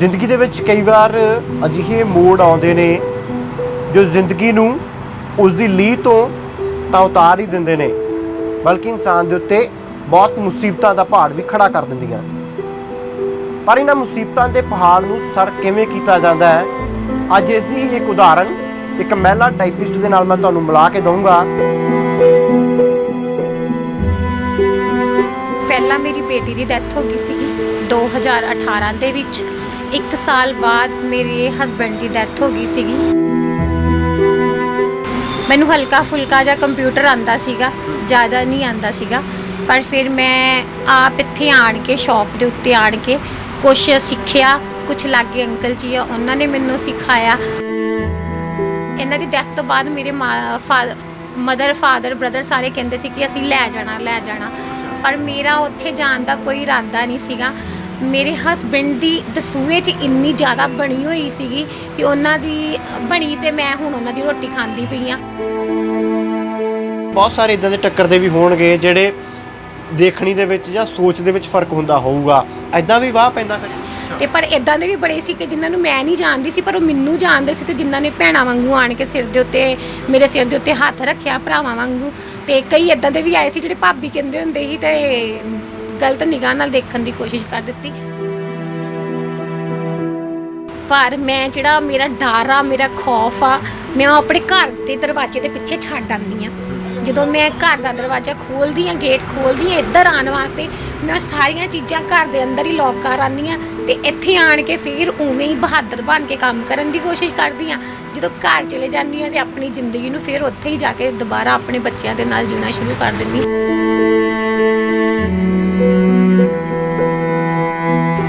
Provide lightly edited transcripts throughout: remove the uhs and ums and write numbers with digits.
ਜ਼ਿੰਦਗੀ ਦੇ ਵਿੱਚ ਕਈ ਵਾਰ ਅਜਿਹੇ ਮੋੜ ਆਉਂਦੇ ਨੇ ਜੋ ਜ਼ਿੰਦਗੀ ਨੂੰ ਉਸ ਦੀ ਲੀਹ ਤੋਂ ਤਾਂ ਉਤਾਰ ਹੀ ਦਿੰਦੇ ਨੇ, ਬਲਕਿ ਇਨਸਾਨ ਦੇ ਉੱਤੇ ਬਹੁਤ ਮੁਸੀਬਤਾਂ ਦਾ ਪਹਾੜ ਵੀ ਖੜਾ ਕਰ ਦਿੰਦੀਆਂ। ਪਰ ਇਹਨਾਂ ਮੁਸੀਬਤਾਂ ਦੇ ਪਹਾੜ ਨੂੰ ਸਰ ਕਿਵੇਂ ਕੀਤਾ ਜਾਂਦਾ ਹੈ, ਅੱਜ ਇਸ ਦੀ ਹੀ ਇੱਕ ਉਦਾਹਰਨ ਇੱਕ ਮਹਿਲਾ ਟਾਈਪਿਸਟ ਦੇ ਨਾਲ ਮੈਂ ਤੁਹਾਨੂੰ ਮਿਲਾ ਕੇ ਦਊਂਗਾ। ਪਹਿਲਾਂ ਮੇਰੀ ਬੇਟੀ ਦੀ ਡੈਥ ਹੋ ਗਈ ਸੀਗੀ 2018 ਦੇ ਵਿੱਚ। 1 ਸਾਲ ਬਾਅਦ ਮੇਰੇ ਹਸਬੈਂਡ ਦੀ ਡੈਥ ਹੋ ਗਈ ਸੀਗੀ। ਮੈਨੂੰ ਹਲਕਾ ਫੁਲਕਾ ਜਿਹਾ ਕੰਪਿਊਟਰ ਆਂਦਾ ਸੀਗਾ, ਜ਼ਿਆਦਾ ਨਹੀਂ ਆਂਦਾ ਸੀਗਾ, ਪਰ ਫਿਰ ਮੈਂ ਆਪ ਇੱਥੇ ਆਣ ਕੇ ਸ਼ੌਪ ਦੇ ਉੱਤੇ ਆਣ ਕੇ ਕੁਛ ਸਿੱਖਿਆ। ਕੁਛ ਲਾਗੇ ਅੰਕਲ ਜੀ ਆ, ਉਹਨਾਂ ਨੇ ਮੈਨੂੰ ਸਿਖਾਇਆ। ਇਹਨਾਂ ਦੀ ਡੈਥ ਤੋਂ ਬਾਅਦ ਮੇਰੇ ਮਦਰ ਫਾਦਰ ਬ੍ਰਦਰ ਸਾਰੇ ਕਹਿੰਦੇ ਸੀ ਕਿ ਅਸੀਂ ਲੈ ਜਾਣਾ, ਪਰ ਮੇਰਾ ਉੱਥੇ ਜਾਣ ਦਾ ਕੋਈ ਇਰਾਦਾ ਨਹੀਂ ਸੀਗਾ। ਮੇਰੇ ਹਸਬੈਂਡ ਦੀ ਦਸੂਏ 'ਚ ਇੰਨੀ ਜ਼ਿਆਦਾ ਬਣੀ ਹੋਈ ਸੀਗੀ ਕਿ ਉਹਨਾਂ ਦੀ ਬਣੀ ਤੇ ਮੈਂ ਹੁਣ ਉਹਨਾਂ ਦੀ ਰੋਟੀ ਖਾਂਦੀ ਪਈ ਆ। ਬਹੁਤ ਸਾਰੇ ਇਦਾਂ ਦੇ ਟੱਕਰਦੇ ਵੀ ਹੋਣਗੇ ਜਿਹੜੇ ਦੇਖਣੀ ਦੇ ਵਿੱਚ ਜਾਂ ਸੋਚ ਦੇ ਵਿੱਚ ਫਰਕ ਹੁੰਦਾ ਹੋਊਗਾ, ਐਦਾਂ ਵੀ ਵਾਹ ਪੈਂਦਾ ਫਿਰ। ਤੇ ਪਰ ਇਦਾਂ ਦੇ ਵੀ ਬੜੇ ਸੀ ਕਿ ਜਿਨ੍ਹਾਂ ਨੂੰ ਮੈਂ ਨਹੀਂ ਜਾਣਦੀ ਸੀ, ਪਰ ਉਹ ਮੈਨੂੰ ਜਾਣਦੇ ਸੀ, ਤੇ ਜਿਨ੍ਹਾਂ ਨੇ ਭੈਣਾਂ ਵਾਂਗੂ ਆਣ ਕੇ ਮੇਰੇ ਸਿਰ ਦੇ ਉੱਤੇ ਹੱਥ ਰੱਖਿਆ ਭਰਾਵਾਂ ਵਾਂਗੂ। ਤੇ ਕਈ ਇਦਾਂ ਦੇ ਵੀ ਆਏ ਸੀ ਜਿਹੜੇ ਭਾਬੀ ਕਹਿੰਦੇ ਹੁੰਦੇ ਸੀ ਤੇ ਗਲਤ ਨਿਗਾਹ ਨਾਲ ਦੇਖਣ ਦੀ ਕੋਸ਼ਿਸ਼ ਕਰ ਦਿੱਤੀ। ਪਰ ਮੈਂ ਜਿਹੜਾ ਮੇਰਾ ਡਰ ਆ, ਮੇਰਾ ਖੌਫ ਆ, ਮੈਂ ਆਪਣੇ ਘਰ ਦੇ ਦਰਵਾਜ਼ੇ ਦੇ ਪਿੱਛੇ ਛੱਡ ਆਉਂਦੀ ਆ। ਜਦੋਂ ਮੈਂ ਘਰ ਦਾ ਦਰਵਾਜ਼ਾ ਖੋਲ੍ਹਦੀ ਹਾਂ, ਗੇਟ ਖੋਲ੍ਹਦੀ ਹਾਂ ਇੱਧਰ ਆਉਣ ਵਾਸਤੇ, ਮੈਂ ਸਾਰੀਆਂ ਚੀਜ਼ਾਂ ਘਰ ਦੇ ਅੰਦਰ ਹੀ ਲੌਕ ਕਰ ਆਉਂਦੀ ਹਾਂ ਤੇ ਇੱਥੇ ਆਣ ਕੇ ਫਿਰ ਉਵੇਂ ਹੀ ਬਹਾਦਰ ਬਣ ਕੇ ਕੰਮ ਕਰਨ ਦੀ ਕੋਸ਼ਿਸ਼ ਕਰਦੀ ਹਾਂ। ਜਦੋਂ ਘਰ ਚਲੇ ਜਾਂਦੀ ਹਾਂ ਤੇ ਆਪਣੀ ਜ਼ਿੰਦਗੀ ਨੂੰ ਫਿਰ ਉੱਥੇ ਹੀ ਜਾ ਕੇ ਦੁਬਾਰਾ ਆਪਣੇ ਬੱਚਿਆਂ ਦੇ ਨਾਲ ਜੀਣਾ ਸ਼ੁਰੂ ਕਰ ਦਿੰਦੀ।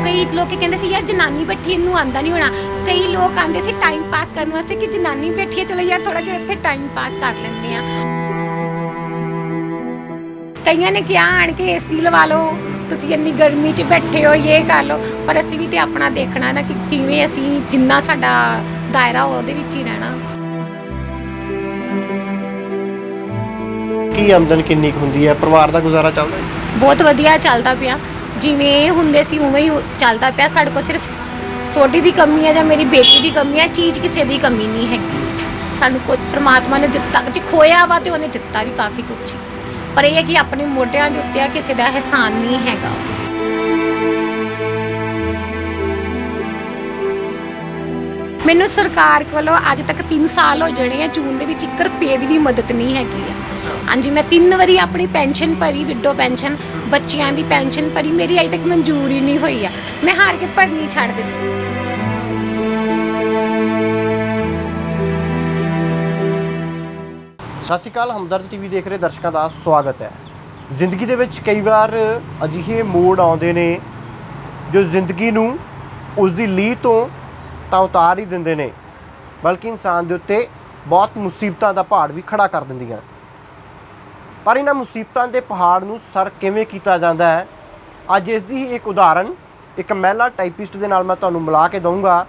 ਕਈ ਲੋਕ ਕਹਿੰਦੇ ਸੀ ਯਾਰ ਜਨਾਨੀ ਬੈਠੀ ਇਹਨੂੰ ਆਂਦਾ ਨਹੀਂ ਹੋਣਾ। ਕਈ ਲੋਕ ਆਂਦੇ ਸੀ ਟਾਈਮ ਪਾਸ ਕਰਨ ਵਾਸਤੇ ਕਿ ਜਨਾਨੀ ਬੈਠੀ ਹੈ, ਚਲੋ ਯਾਰ ਥੋੜਾ ਜਿਹਾ ਇੱਥੇ ਟਾਈਮ ਪਾਸ ਕਰ ਲੈਂਦੇ ਆ। ਕਈਆਂ ਨੇ ਕਿਹਾ ਆਣ ਕੇ ਏਸੀ ਲਵਾ ਲਓ, ਤੁਸੀਂ ਇੰਨੀ ਗਰਮੀ 'ਚ ਬੈਠੇ ਹੋ, ਇਹ ਕਰ ਲਓ, ਪਰ ਅਸੀਂ ਵੀ ਤੇ ਆਪਣਾ ਦੇਖਣਾ ਨਾ ਕਿ ਕਿਵੇਂ ਅਸੀਂ ਜਿੰਨਾ ਸਾਡਾ ਦਾਇਰਾ ਉਹਦੇ ਵਿੱਚ ਹੀ ਰਹਿਣਾ। ਕੀ ਆਮਦਨ ਕਿੰਨੀ ਕੁ ਹੁੰਦੀ ਹੈ, ਪਰਿਵਾਰ ਦਾ ਗੁਜ਼ਾਰਾ ਚੱਲਦਾ? ਬਹੁਤ ਵਧੀਆ ਚੱਲਦਾ ਪਿਆ, ਜਿਵੇਂ ਹੁੰਦੇ ਸੀ ਉਵੇਂ ਹੀ ਚੱਲਦਾ ਪਿਆ। ਸਾਡੇ ਕੋਲ ਸਿਰਫ ਸੋਡੀ ਦੀ ਕਮੀ ਹੈ ਜਾਂ ਮੇਰੀ ਬੇਟੀ ਦੀ ਕਮੀ ਹੈ, ਚੀਜ਼ ਕਿਸੇ ਦੀ ਕਮੀ ਨਹੀਂ ਹੈਗੀ। ਸਾਨੂੰ ਕੋਈ ਪ੍ਰਮਾਤਮਾ ਨੇ ਦਿੱਤਾ, ਜੇ ਖੋਇਆ ਵਾ ਤੇ ਉਹਨੇ ਦਿੱਤਾ ਵੀ ਕਾਫੀ ਕੁਛ, ਪਰ ਇਹ ਹੈ ਕਿ ਆਪਣੇ ਮੋਢਿਆਂ ਦੇ ਉੱਤੇ ਆ, ਕਿਸੇ ਦਾ ਅਹਿਸਾਨ ਨਹੀਂ ਹੈਗਾ। ਮੈਨੂੰ ਸਰਕਾਰ ਕੋਲੋਂ ਅੱਜ ਤੱਕ 3 ਸਾਲ ਹੋ ਜਾਣੇ ਆ, ਜੂਨ ਦੇ ਵਿੱਚ 1 ਰੁਪਏ ਦੀ ਵੀ ਮਦਦ ਨਹੀਂ ਹੈਗੀ ਆ। ਹਾਂਜੀ, ਮੈਂ 3 ਵਾਰੀ ਆਪਣੀ ਪੈਨਸ਼ਨ ਭਰੀ, ਵਿਡੋ ਪੈਨਸ਼ਨ, ਬੱਚਿਆਂ ਦੀ ਪੈਨਸ਼ਨ ਭਰੀ, ਮੇਰੀ ਅਜੇ ਤੱਕ ਮਨਜ਼ੂਰ ਹੀ ਨਹੀਂ ਹੋਈ ਆ। ਮੈਂ ਹਾਰ ਕੇ ਭਰਨੀ ਛੱਡ ਦਿੱਤੀ। ਸਤਿ ਸ਼੍ਰੀ ਅਕਾਲ, ਹਮਦਰਦ ਟੀਵੀ ਦੇਖ ਰਹੇ ਦਰਸ਼ਕਾਂ ਦਾ ਸਵਾਗਤ ਹੈ। ਜ਼ਿੰਦਗੀ ਦੇ ਵਿੱਚ ਕਈ ਵਾਰ ਅਜਿਹੇ ਮੋੜ ਆਉਂਦੇ ਨੇ ਜੋ ਜ਼ਿੰਦਗੀ ਨੂੰ ਉਸ ਦੀ ਲੀਹ ਤੋਂ ਤਾਂ ਉਤਾਰ ਹੀ ਦਿੰਦੇ ਨੇ, ਬਲਕਿ ਇਨਸਾਨ ਦੇ ਉੱਤੇ ਬਹੁਤ ਮੁਸੀਬਤਾਂ ਦਾ ਪਹਾੜ ਵੀ ਖੜਾ ਕਰ ਦਿੰਦੀਆਂ। ਪਰ ਇਹਨਾਂ ਮੁਸੀਬਤਾਂ ਦੇ ਪਹਾੜ ਨੂੰ ਸਰ ਕਿਵੇਂ ਕੀਤਾ ਜਾਂਦਾ ਹੈ, ਅੱਜ ਇਸ ਦੀ ਹੀ ਇੱਕ ਉਦਾਹਰਨ ਇੱਕ ਮਹਿਲਾ ਟਾਈਪਿਸਟ ਦੇ ਨਾਲ ਮੈਂ ਤੁਹਾਨੂੰ ਮਿਲਾ ਕੇ ਦਊਂਗਾ,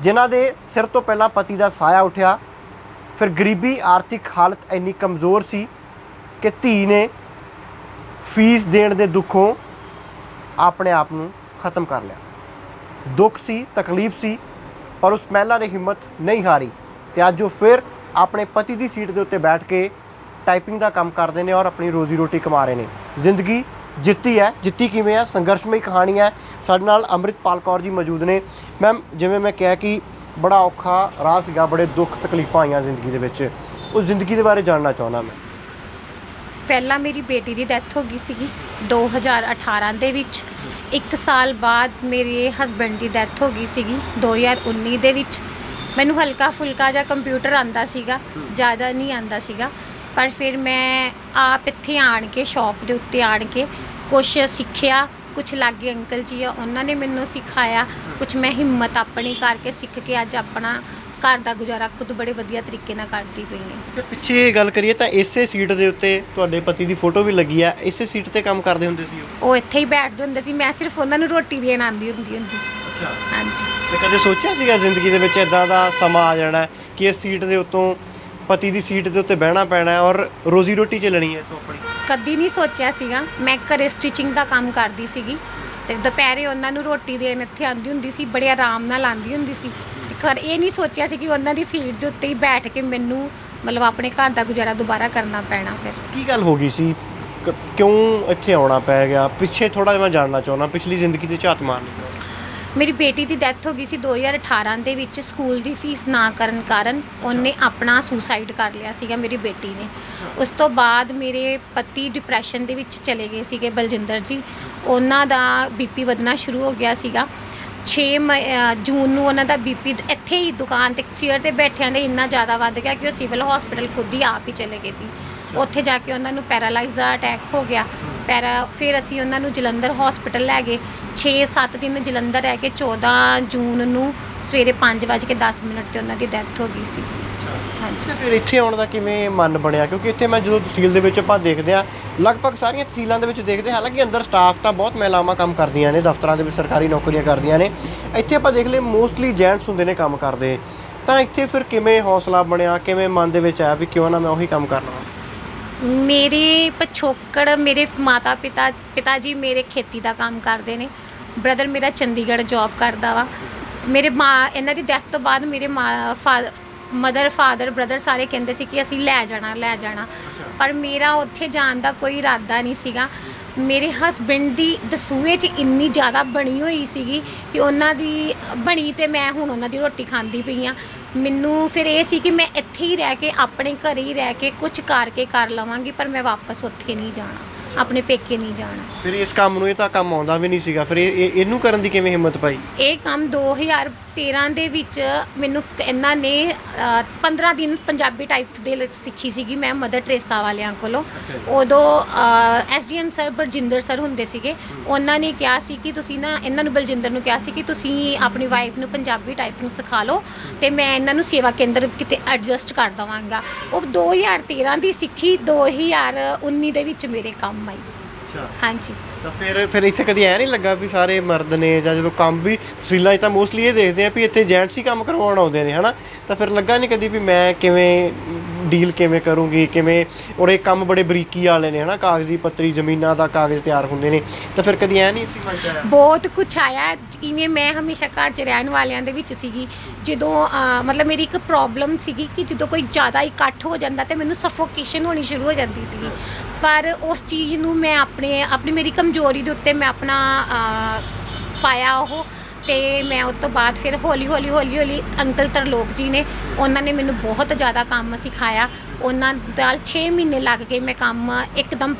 ਜਿਨ੍ਹਾਂ ਦੇ ਸਿਰ ਤੋਂ ਪਹਿਲਾਂ ਪਤੀ ਦਾ ਸਾਇਆ ਉੱਠਿਆ, ਫਿਰ ਗਰੀਬੀ, ਆਰਥਿਕ ਹਾਲਤ ਇੰਨੀ ਕਮਜ਼ੋਰ ਸੀ ਕਿ ਧੀ ਨੇ ਫੀਸ ਦੇਣ ਦੇ ਦੁੱਖੋਂ ਆਪਣੇ ਆਪ ਨੂੰ ਖਤਮ ਕਰ ਲਿਆ। ਦੁੱਖ ਸੀ, ਤਕਲੀਫ ਸੀ, ਪਰ ਉਸ ਮਹਿਲਾ ਨੇ ਹਿੰਮਤ ਨਹੀਂ ਹਾਰੀ ਤੇ ਅੱਜ ਉਹ ਫਿਰ ਆਪਣੇ ਪਤੀ ਦੀ ਸੀਟ ਦੇ ਉੱਤੇ ਬੈਠ ਕੇ ਟਾਈਪਿੰਗ ਦਾ ਕੰਮ ਕਰਦੇ ਨੇ ਔਰ ਆਪਣੀ ਰੋਜ਼ੀ ਰੋਟੀ ਕਮਾ ਰਹੇ ਨੇ। ਜ਼ਿੰਦਗੀ ਜਿੱਤੀ ਹੈ, ਜਿੱਤੀ ਕਿਵੇਂ ਹੈ, ਸੰਘਰਸ਼ਮਈ ਕਹਾਣੀ ਹੈ। ਸਾਡੇ ਨਾਲ ਅੰਮ੍ਰਿਤਪਾਲ ਕੌਰ ਜੀ ਮੌਜੂਦ ਨੇ। ਮੈਮ, ਜਿਵੇਂ ਮੈਂ ਕਿਹਾ ਕਿ ਬੜਾ ਔਖਾ ਰਾਹ ਸੀਗਾ, ਬੜੇ ਦੁੱਖ ਤਕਲੀਫਾਂ ਆਈਆਂ ਜ਼ਿੰਦਗੀ ਦੇ ਵਿੱਚ, ਉਸ ਜ਼ਿੰਦਗੀ ਦੇ ਬਾਰੇ ਜਾਣਨਾ ਚਾਹੁੰਦਾ ਮੈਂ। ਪਹਿਲਾਂ ਮੇਰੀ ਬੇਟੀ ਦੀ ਡੈਥ ਹੋ ਗਈ ਸੀਗੀ 2018 ਦੇ ਵਿੱਚ। 1 ਸਾਲ ਬਾਅਦ ਮੇਰੇ ਹਸਬੈਂਡ ਦੀ ਡੈਥ ਹੋ ਗਈ ਸੀਗੀ 2019 ਦੇ ਵਿੱਚ। ਮੈਨੂੰ ਹਲਕਾ ਫੁਲਕਾ ਜਿਹਾ ਕੰਪਿਊਟਰ ਆਂਦਾ ਸੀਗਾ, ਜ਼ਿਆਦਾ ਨਹੀਂ ਆਂਦਾ ਸੀਗਾ, ਪਰ ਫਿਰ ਮੈਂ ਆਪ ਇੱਥੇ ਆਣ ਕੇ ਸ਼ੌਪ ਦੇ ਉੱਤੇ ਆਣ ਕੇ ਕੁਛ ਸਿੱਖਿਆ। ਕੁਛ ਲਾਗੇ ਅੰਕਲ ਜੀ ਆ, ਉਹਨਾਂ ਨੇ ਮੈਨੂੰ ਸਿਖਾਇਆ। ਕੁਛ ਮੈਂ ਹਿੰਮਤ ਆਪਣੀ ਕਰਕੇ ਸਿੱਖ ਕੇ ਅੱਜ ਆਪਣਾ ਘਰ ਦਾ ਗੁਜ਼ਾਰਾ ਖੁਦ ਬੜੇ ਵਧੀਆ ਤਰੀਕੇ ਨਾਲ ਕਰਦੀ ਪਈ ਹਾਂ। ਪਿੱਛੇ ਗੱਲ ਕਰੀਏ ਤਾਂ ਇਸੇ ਸੀਟ ਦੇ ਉੱਤੇ ਤੁਹਾਡੇ ਪਤੀ ਦੀ ਫੋਟੋ ਵੀ ਲੱਗੀ ਆ, ਇਸੇ ਸੀਟ ਤੇ ਕੰਮ ਕਰਦੇ ਹੁੰਦੇ ਸੀ ਉਹ ਇੱਥੇ ਹੀ ਬੈਠਦੇ ਹੁੰਦੇ ਸੀ, ਮੈਂ ਸਿਰਫ ਉਹਨਾਂ ਨੂੰ ਰੋਟੀ ਦੇਣ ਆਉਂਦੀ ਹੁੰਦੀ ਸੀ। ਅੱਛਾ, ਹਾਂਜੀ। ਤੇ ਕਦੇ ਸੋਚਿਆ ਸੀਗਾ ਜ਼ਿੰਦਗੀ ਦੇ ਵਿੱਚ ਇਦਾਂ ਦਾ ਸਮਾਂ ਆ ਜਾਣਾ ਕਿ ਇਸ ਸੀਟ ਦੇ ਉੱਤੋਂ ਪਤੀ ਦੀ ਸੀਟ ਦੇ ਉੱਤੇ ਬਹਿਣਾ ਪੈਣਾ ਔਰ ਰੋਜ਼ੀ ਰੋਟੀ ਚੱਲਣੀ ਹੈ ਤੋਂ ਆਪਣੀ? ਕਦੀ ਨਹੀਂ ਸੋਚਿਆ ਸੀਗਾ। ਮੈਂ ਘਰੇ ਸਟਿਚਿੰਗ ਦਾ ਕੰਮ ਕਰਦੀ ਸੀਗੀ ਤੇ ਦੁਪਹਿਰੇ ਉਹਨਾਂ ਨੂੰ ਰੋਟੀ ਦੇਣ ਇੱਥੇ ਆਉਂਦੀ ਹੁੰਦੀ ਸੀ, ਬੜੇ ਆਰਾਮ ਨਾਲ ਆਉਂਦੀ ਹੁੰਦੀ ਸੀ। ਤੇ ਘਰ ਇਹ ਨਹੀਂ ਸੋਚਿਆ ਸੀ ਕਿ ਉਹਨਾਂ ਦੀ ਸੀਟ ਦੇ ਉੱਤੇ ਹੀ ਬੈਠ ਕੇ ਮੈਨੂੰ ਮਤਲਬ ਆਪਣੇ ਘਰ ਦਾ ਗੁਜ਼ਾਰਾ ਦੁਬਾਰਾ ਕਰਨਾ ਪੈਣਾ। ਫਿਰ ਕੀ ਗੱਲ ਹੋ ਗਈ ਸੀ, ਕਿਉਂ ਇੱਥੇ ਆਉਣਾ ਪੈ ਗਿਆ? ਪਿੱਛੇ ਥੋੜਾ ਜਿਹਾ ਮੈਂ ਜਾਣਨਾ ਚਾਹੁੰਦਾ, ਪਿਛਲੀ ਜ਼ਿੰਦਗੀ ਦੇ ਝਾਤ ਮਾਰਨੀ। ਮੇਰੀ ਬੇਟੀ ਦੀ ਡੈਥ ਹੋ ਗਈ ਸੀ 2018 ਦੇ ਵਿੱਚ। ਸਕੂਲ ਦੀ ਫੀਸ ਨਾ ਕਰਨ ਕਾਰਨ ਉਹਨੇ ਆਪਣਾ ਸੁਸਾਈਡ ਕਰ ਲਿਆ ਸੀਗਾ ਮੇਰੀ ਬੇਟੀ ਨੇ। ਉਸ ਤੋਂ ਬਾਅਦ ਮੇਰੇ ਪਤੀ ਡਿਪਰੈਸ਼ਨ ਦੇ ਵਿੱਚ ਚਲੇ ਗਏ ਸੀਗੇ, ਬਲਜਿੰਦਰ ਜੀ। ਉਹਨਾਂ ਦਾ ਬੀਪੀ ਵਧਣਾ ਸ਼ੁਰੂ ਹੋ ਗਿਆ ਸੀਗਾ। 6 ਜੂਨ ਨੂੰ ਉਹਨਾਂ ਦਾ ਬੀਪੀ ਇੱਥੇ ਹੀ ਦੁਕਾਨ ਤੇ ਚੇਅਰ ਤੇ ਬੈਠਿਆਂ ਦੇ ਇੰਨਾ ਜ਼ਿਆਦਾ ਵੱਧ ਗਿਆ ਕਿ ਉਹ ਸਿਵਲ ਹਸਪੀਟਲ ਖੁਦ ਹੀ ਆਪ ਹੀ ਚਲੇ ਗਏ ਸੀ। ਉੱਥੇ ਜਾ ਕੇ ਉਹਨਾਂ ਨੂੰ ਪੈਰਾਲਾਈਜ਼ ਦਾ ਅਟੈਕ ਹੋ ਗਿਆ। ਫਿਰ ਅਸੀਂ ਉਹਨਾਂ ਨੂੰ ਜਲੰਧਰ ਹਸਪੀਟਲ ਲੈ ਗਏ। 6-7 ਦਿਨ ਜਲੰਧਰ ਰਹਿ ਕੇ 14 ਜੂਨ ਨੂੰ ਸਵੇਰੇ 5:10 ਤੇ ਉਹਨਾਂ ਦੀ ਡੈਥ ਹੋ ਗਈ ਸੀ। ਹਾਂਜੀ। ਫਿਰ ਇੱਥੇ ਆਉਣ ਦਾ ਕਿਵੇਂ ਮਨ ਬਣਿਆ? ਕਿਉਂਕਿ ਇੱਥੇ ਮੈਂ ਜਦੋਂ ਤਹਿਸੀਲ ਦੇ ਵਿੱਚ ਆਪਾਂ ਦੇਖਦੇ ਹਾਂ, ਲਗਭਗ ਸਾਰੀਆਂ ਤਹਿਸੀਲਾਂ ਦੇ ਵਿੱਚ ਦੇਖਦੇ ਹਾਂ, ਹਾਲਾਂਕਿ ਅੰਦਰ ਸਟਾਫ ਤਾਂ ਬਹੁਤ ਮਹਿਲਾਵਾਂ ਕੰਮ ਕਰਦੀਆਂ ਨੇ, ਦਫ਼ਤਰਾਂ ਦੇ ਵਿੱਚ ਸਰਕਾਰੀ ਨੌਕਰੀਆਂ ਕਰਦੀਆਂ ਨੇ। ਇੱਥੇ ਆਪਾਂ ਦੇਖ ਲਏ ਮੋਸਟਲੀ ਜੈਂਟਸ ਹੁੰਦੇ ਨੇ ਕੰਮ ਕਰਦੇ। ਤਾਂ ਇੱਥੇ ਫਿਰ ਕਿਵੇਂ ਹੌਸਲਾ ਬਣਿਆ, ਕਿਵੇਂ ਮਨ ਦੇ ਵਿੱਚ ਆਇਆ ਵੀ ਕਿਉਂ ਨਾ ਮੈਂ ਉਹੀ ਕੰਮ ਕਰ ਲਵਾਂ? ਮੇਰੇ ਪਿਛੋਕੜ ਮੇਰੇ ਪਿਤਾ ਜੀ ਮੇਰੇ ਖੇਤੀ ਦਾ ਕੰਮ ਕਰਦੇ ਨੇ। ਬ੍ਰਦਰ ਮੇਰਾ ਚੰਡੀਗੜ੍ਹ ਜੌਬ ਕਰਦਾ ਵਾ। ਮੇਰੇ ਇਹਨਾਂ ਦੀ ਡੈਥ ਤੋਂ ਬਾਅਦ ਮੇਰੇ ਮਦਰ ਫਾਦਰ ਬ੍ਰਦਰ ਸਾਰੇ ਕਹਿੰਦੇ ਸੀ ਕਿ ਅਸੀਂ ਲੈ ਜਾਣਾ, ਪਰ ਮੇਰਾ ਉੱਥੇ ਜਾਣ ਦਾ ਕੋਈ ਇਰਾਦਾ ਨਹੀਂ ਸੀਗਾ। ਮੇਰੇ ਹਸਬੈਂਡ ਦੀ ਦਸੂਏ 'ਚ ਇੰਨੀ ਜ਼ਿਆਦਾ ਬਣੀ ਹੋਈ ਸੀਗੀ ਕਿ ਉਹਨਾਂ ਦੀ ਬਣੀ ਤੇ ਮੈਂ ਹੁਣ ਉਹਨਾਂ ਦੀ ਰੋਟੀ ਖਾਂਦੀ ਪਈ ਹਾਂ। ਮੈਨੂੰ ਫਿਰ ਇਹ ਸੀ ਕਿ ਮੈਂ ਇੱਥੇ ਹੀ ਰਹਿ ਕੇ ਆਪਣੇ ਘਰ ਹੀ ਰਹਿ ਕੇ ਕੁਝ ਕਰਕੇ ਕਰ ਲਵਾਂਗੀ, ਪਰ ਮੈਂ ਵਾਪਸ ਉੱਥੇ ਨਹੀਂ ਜਾਣਾ, ਆਪਣੇ ਪੇਕੇ ਨਹੀਂ ਜਾਣਾ। ਫਿਰ ਇਸ ਕੰਮ ਨੂੰ, ਇਹ ਤਾਂ ਕੰਮ ਆਉਂਦਾ ਵੀ ਨਹੀਂ ਸੀਗਾ, ਫਿਰ ਇਹਨੂੰ ਕਰਨ ਦੀ ਕਿਵੇਂ ਹਿੰਮਤ ਪਾਈ? ਇਹ ਕੰਮ 2013 ਦੇ ਵਿੱਚ ਮੈਨੂੰ ਇਹਨਾਂ ਨੇ 15 ਦਿਨ ਪੰਜਾਬੀ ਟਾਈਪ ਦੇ ਸਿੱਖੀ ਸੀਗੀ ਮੈਂ ਮਦਰ ਟਰੇਸਾ ਵਾਲਿਆਂ ਕੋਲੋਂ। ਉਦੋਂ SDM ਸਰ ਬਲਜਿੰਦਰ ਸਰ ਹੁੰਦੇ ਸੀਗੇ। ਉਹਨਾਂ ਨੇ ਕਿਹਾ ਸੀ ਕਿ ਤੁਸੀਂ ਨਾ ਇਹਨਾਂ ਨੂੰ, ਬਲਜਿੰਦਰ ਨੂੰ ਕਿਹਾ ਸੀ ਕਿ ਤੁਸੀਂ ਆਪਣੀ ਵਾਈਫ ਨੂੰ ਪੰਜਾਬੀ ਟਾਈਪਿੰਗ ਸਿਖਾ ਲਓ ਤੇ ਮੈਂ ਇਹਨਾਂ ਨੂੰ ਸੇਵਾ ਕੇਂਦਰ ਕਿਤੇ ਐਡਜਸਟ ਕਰ ਦੇਵਾਂਗਾ। ਉਹ 2013 ਦੀ ਸਿੱਖੀ 2019 ਦੇ ਵਿੱਚ ਮੇਰੇ ਕੰਮ ਆਈ। ਹਾਂਜੀ। ਤਾਂ ਫਿਰ ਇੱਥੇ ਕਦੀ ਐ ਨਹੀਂ ਲੱਗਾ ਵੀ ਸਾਰੇ ਮਰਦ ਨੇ, ਜਾਂ ਜਦੋਂ ਕੰਮ ਵੀ ਤਹਿਸੀਲਾਂ 'ਚ ਤਾਂ ਮੋਸਟਲੀ ਇਹ ਦੇਖਦੇ ਆ ਵੀ ਇੱਥੇ ਜੈਂਟਸ ਹੀ ਕੰਮ ਕਰਵਾਉਣ ਆਉਂਦੇ ਨੇ, ਹੈ ਨਾ? ਤਾਂ ਫਿਰ ਲੱਗਾ ਨਹੀਂ ਕਦੀ ਵੀ ਮੈਂ ਕਿਵੇਂ ਡੀਲ ਕਿਵੇਂ ਕਰੂੰਗੀ, ਕਿਵੇਂ? ਔਰ ਇਹ ਕੰਮ ਬੜੇ ਬਰੀਕੀ ਵਾਲੇ ਨੇ, ਹੈ ਨਾ? ਕਾਗਜ਼ੀ ਪੱਤਰੀ ਜ਼ਮੀਨਾਂ ਦਾ ਕਾਗਜ਼ ਤਿਆਰ ਹੁੰਦੇ ਨੇ। ਤਾਂ ਫਿਰ ਕਦੀ ਐ ਨਹੀਂ ਸੀ ਮਨ 'ਚ ਆਇਆ? ਬਹੁਤ ਕੁਛ ਆਇਆ। ਇਵੇਂ ਮੈਂ ਹਮੇਸ਼ਾ ਘਰ 'ਚ ਰਹਿਣ ਵਾਲਿਆਂ ਦੇ ਵਿੱਚ ਸੀਗੀ। ਜਦੋਂ ਮਤਲਬ ਮੇਰੀ ਇੱਕ ਪ੍ਰੋਬਲਮ ਸੀਗੀ ਕਿ ਜਦੋਂ ਕੋਈ ਜ਼ਿਆਦਾ ਇਕੱਠ ਹੋ ਜਾਂਦਾ ਤੇ ਮੈਨੂੰ ਸਫੋਕੇਸ਼ਨ ਹੋਣੀ ਸ਼ੁਰੂ ਹੋ ਜਾਂਦੀ ਸੀਗੀ। ਪਰ ਉਸ ਚੀਜ਼ ਨੂੰ ਮੈਂ ਆਪਣੀ ਮੇਰੀ ਕਮਜ਼ੋਰੀ ਦੇ ਉੱਤੇ ਮੈਂ ਆਪਣਾ ਪਾਇਆ ਉਹ। ਤੇ ਮੈਂ ਉਸ ਤੋਂ ਬਾਅਦ ਫਿਰ ਹੌਲੀ ਹੌਲੀ ਅੰਕਲ ਤਰਲੋਕ ਜੀ ਨੇ, ਉਹਨਾਂ ਨੇ ਮੈਨੂੰ ਬਹੁਤ ਜ਼ਿਆਦਾ ਕੰਮ ਸਿਖਾਇਆ। ਉਹਨਾਂ ਨਾਲ 6 ਮਹੀਨੇ ਲੱਗ ਗਏ ਮੈਂ ਕੰਮ ਇੱਕਦਮ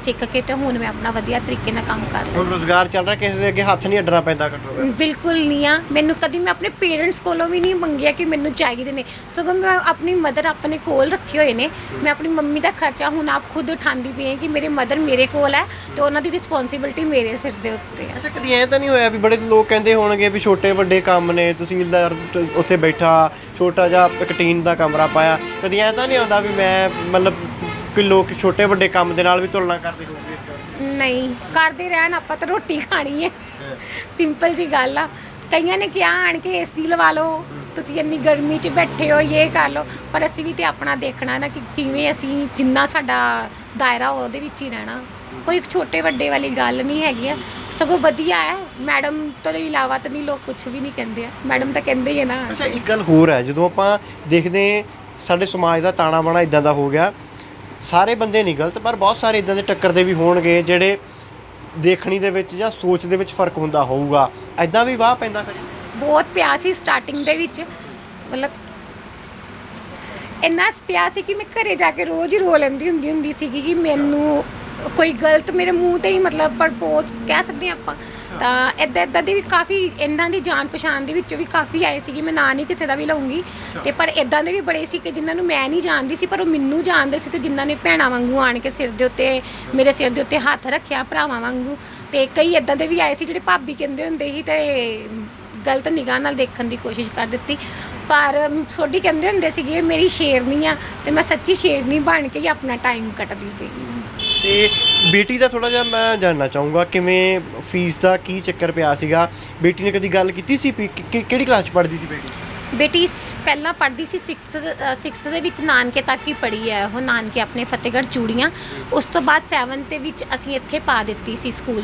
ਸਿੱਖ ਕੇ, ਤੇ ਹੁਣ ਮੈਂ ਆਪਣਾ ਵਧੀਆ ਤਰੀਕੇ ਨਾਲ ਕੰਮ ਕਰ ਲਿਆ। ਹੁਣ ਰੁਜ਼ਗਾਰ ਚੱਲ ਰਿਹਾ, ਕਿਸੇ ਦੇ ਅੱਗੇ ਹੱਥ ਨਹੀਂ ਅੱਡਣਾ ਪੈਂਦਾ? ਘੱਟੋ ਬਿਲਕੁਲ ਨਹੀਂ ਆ। ਮੈਨੂੰ ਕਦੀ ਮੈਂ ਆਪਣੇ ਪੇਰੈਂਟਸ ਕੋਲੋਂ ਵੀ ਨਹੀਂ ਮੰਗਿਆ ਕਿ ਮੈਨੂੰ ਚਾਹੀਦੇ ਨੇ, ਸਗੋਂ ਮੈਂ ਆਪਣੀ ਮਦਰ ਆਪਣੇ ਕੋਲ ਰੱਖੇ ਹੋਏ ਨੇ। ਮੈਂ ਆਪਣੀ ਮੰਮੀ ਦਾ ਖਰਚਾ ਹੁਣ ਆਪ ਖੁਦ ਉਠਾਉਂਦੀ ਪਈ ਹਾਂ ਕਿ ਮੇਰੇ ਮਦਰ ਮੇਰੇ ਕੋਲ ਹੈ ਤੇ ਉਹਨਾਂ ਦੀ ਰਿਸਪੌਂਸਿਬਿਲਟੀ ਮੇਰੇ ਸਿਰ ਦੇ ਉੱਤੇ ਹੈ। ਅੱਛਾ, ਕਦੀ ਐਂ ਤਾਂ ਨਹੀਂ ਹੋਇਆ ਵੀ ਬੜੇ ਲੋਕ ਕਹਿੰਦੇ ਹੋਣਗੇ ਵੀ ਛੋਟੇ ਵੱਡੇ ਕੰਮ ਨੇ, ਤਹਿਸੀਲਦਾਰ ਉੱਥੇ ਬੈਠਾ, ਛੋਟਾ ਜਿਹਾ ਇੱਕ ਟੀਨ ਦਾ ਕਮਰਾ ਪਾਇਆ, ਕਦੀ ਐਂ ਤਾਂ ਨਹੀਂ ਆਉਂਦਾ ਵੀ ਮੈਂ ਮਤਲਬ ਕਿ ਲੋਕ ਛੋਟੇ ਵੱਡੇ ਕੰਮ ਦੇ ਨਾਲ ਵੀ ਤੁਲਨਾ ਕਰਦੇ ਹੋਣਗੇ ਇਸ ਕਰਕੇ? ਨਹੀਂ ਕਰਦੇ ਰਹਿਣ, ਆਪਾਂ ਤਾਂ ਰੋਟੀ ਖਾਣੀ ਹੈ। ਸਿੰਪਲ ਜੀ ਗੱਲ ਆ। ਕਈਆਂ ਨੇ ਕਿਹਾ ਆਣ ਕੇ AC ਲਵਾ ਲਓ, ਤੁਸੀਂ ਇੰਨੀ ਗਰਮੀ 'ਚ ਬੈਠੇ ਹੋ, ਇਹ ਕਰ ਲਓ, ਪਰ ਅਸੀਂ ਵੀ ਤੇ ਆਪਣਾ ਦੇਖਣਾ ਨਾ ਕਿ ਕਿਵੇਂ ਅਸੀਂ ਜਿੰਨਾ ਸਾਡਾ ਦਾਇਰਾ ਉਹਦੇ ਵਿੱਚ ਹੀ ਰਹਿਣਾ। ਕੋਈ ਛੋਟੇ ਵੱਡੇ ਵਾਲੀ ਗੱਲ ਨਹੀਂ ਹੈਗੀ ਆ, ਸਗੋਂ ਵਧੀਆ ਹੈ। ਮੈਡਮ ਤੋਂ ਇਲਾਵਾ ਤਾਂ ਨਹੀਂ ਲੋਕ ਕੁਝ ਵੀ ਨਹੀਂ ਕਹਿੰਦੇ ਆ, ਮੈਡਮ ਤਾਂ ਕਹਿੰਦੇ ਹੀ ਹੈ ਨਾ। ਅੱਛਾ, ਇੱਕ ਗੱਲ ਹੋਰ ਹੈ, ਜਦੋਂ ਆਪਾਂ ਦੇਖਦੇ ਸਾਡੇ ਸਮਾਜ ਦਾ ਤਾਣਾ ਬਾਣਾ ਇਦਾਂ ਦਾ ਹੋ ਗਿਆ, ਸਾਰੇ ਬੰਦੇ ਨਹੀਂ ਗਲਤ, ਪਰ ਬਹੁਤ ਸਾਰੇ ਇਦਾਂ ਦੇ ਟੱਕਰਦੇ ਵੀ ਹੋਣਗੇ ਜਿਹੜੇ ਦੇਖਣੀ ਦੇ ਵਿੱਚ ਜਾਂ ਸੋਚ ਦੇ ਵਿੱਚ ਫਰਕ ਹੁੰਦਾ ਹੋਊਗਾ। ਐਦਾਂ ਵੀ ਵਾਹ ਪੈਂਦਾ ਕਦੇ? ਬਹੁਤ ਪਿਆ ਸੀ ਸਟਾਰਟਿੰਗ ਦੇ ਵਿੱਚ, ਮਤਲਬ ਇੰਨਾ ਪਿਆ ਸੀ ਕਿ ਮੈਂ ਘਰੇ ਜਾ ਕੇ ਰੋਜ਼ ਹੀ ਰੋ ਲੈਂਦੀ ਹੁੰਦੀ ਸੀਗੀ ਕਿ ਮੈਨੂੰ ਕੋਈ ਗਲਤ ਮੇਰੇ ਮੂੰਹ 'ਤੇ ਹੀ ਮਤਲਬ ਪ੍ਰਪੋਜ਼ ਕਹਿ ਸਕਦੇ ਹਾਂ ਆਪਾਂ। ਤਾਂ ਇੱਦਾਂ ਦੇ ਵੀ ਕਾਫੀ ਇਹਨਾਂ ਦੀ ਜਾਣ ਪਛਾਣ ਦੇ ਵਿੱਚੋਂ ਵੀ ਕਾਫੀ ਆਏ ਸੀਗੇ, ਮੈਂ ਨਾਂ ਨਹੀਂ ਕਿਸੇ ਦਾ ਵੀ ਲਊਂਗੀ। ਤੇ ਪਰ ਇੱਦਾਂ ਦੇ ਵੀ ਬੜੇ ਸੀ ਕਿ ਜਿਨ੍ਹਾਂ ਨੂੰ ਮੈਂ ਨਹੀਂ ਜਾਣਦੀ ਸੀ ਪਰ ਉਹ ਮੈਨੂੰ ਜਾਣਦੇ ਸੀ, ਤੇ ਜਿਨ੍ਹਾਂ ਨੇ ਭੈਣਾਂ ਵਾਂਗੂ ਆਣ ਕੇ ਸਿਰ ਦੇ ਉੱਤੇ ਮੇਰੇ ਸਿਰ ਦੇ ਉੱਤੇ ਹੱਥ ਰੱਖਿਆ ਭਰਾਵਾਂ ਵਾਂਗੂ। ਤੇ ਕਈ ਇੱਦਾਂ ਦੇ ਵੀ ਆਏ ਸੀ ਜਿਹੜੇ ਭਾਬੀ ਕਹਿੰਦੇ ਹੁੰਦੇ ਸੀ ਤੇ ਗਲਤ ਨਿਗਾਹ ਨਾਲ ਦੇਖਣ ਦੀ ਕੋਸ਼ਿਸ਼ ਕਰ ਦਿੱਤੀ। ਪਰ ਸੋਡੀ ਕਹਿੰਦੇ ਹੁੰਦੇ ਸੀਗੇ ਮੇਰੀ ਸ਼ੇਰਨੀ ਆ, ਤੇ ਮੈਂ ਸੱਚੀ ਸ਼ੇਰਨੀ ਬਣ ਕੇ ਹੀ ਆਪਣਾ ਟਾਈਮ ਕੱਟਦੀ ਪਈ। ਤੇ ਬੇਟੀ ਦਾ ਥੋੜ੍ਹਾ ਜਿਹਾ ਮੈਂ ਜਾਣਨਾ ਚਾਹੂੰਗਾ, ਕਿਵੇਂ ਫੀਸ ਦਾ ਕੀ ਚੱਕਰ ਪਿਆ ਸੀਗਾ? ਬੇਟੀ ਨੇ ਕਦੀ ਗੱਲ ਕੀਤੀ ਸੀ ਕਿਹੜੀ ਕਲਾਸ 'ਚ ਪੜ੍ਹਦੀ ਸੀ ਬੇਟੀ? ਬੇਟੀ ਪਹਿਲਾਂ ਪੜ੍ਹਦੀ ਸੀ 6th ਦੇ ਵਿੱਚ, ਨਾਨਕੇ ਤੱਕ ਹੀ ਪੜ੍ਹੀ ਹੈ ਉਹ, ਨਾਨਕੇ ਆਪਣੇ ਫਤਿਹਗੜ੍ਹ ਚੂੜੀਆਂ। ਉਸ ਤੋਂ ਬਾਅਦ 7th ਦੇ ਵਿੱਚ ਅਸੀਂ ਇੱਥੇ ਪਾ ਦਿੱਤੀ ਸੀ ਸਕੂਲ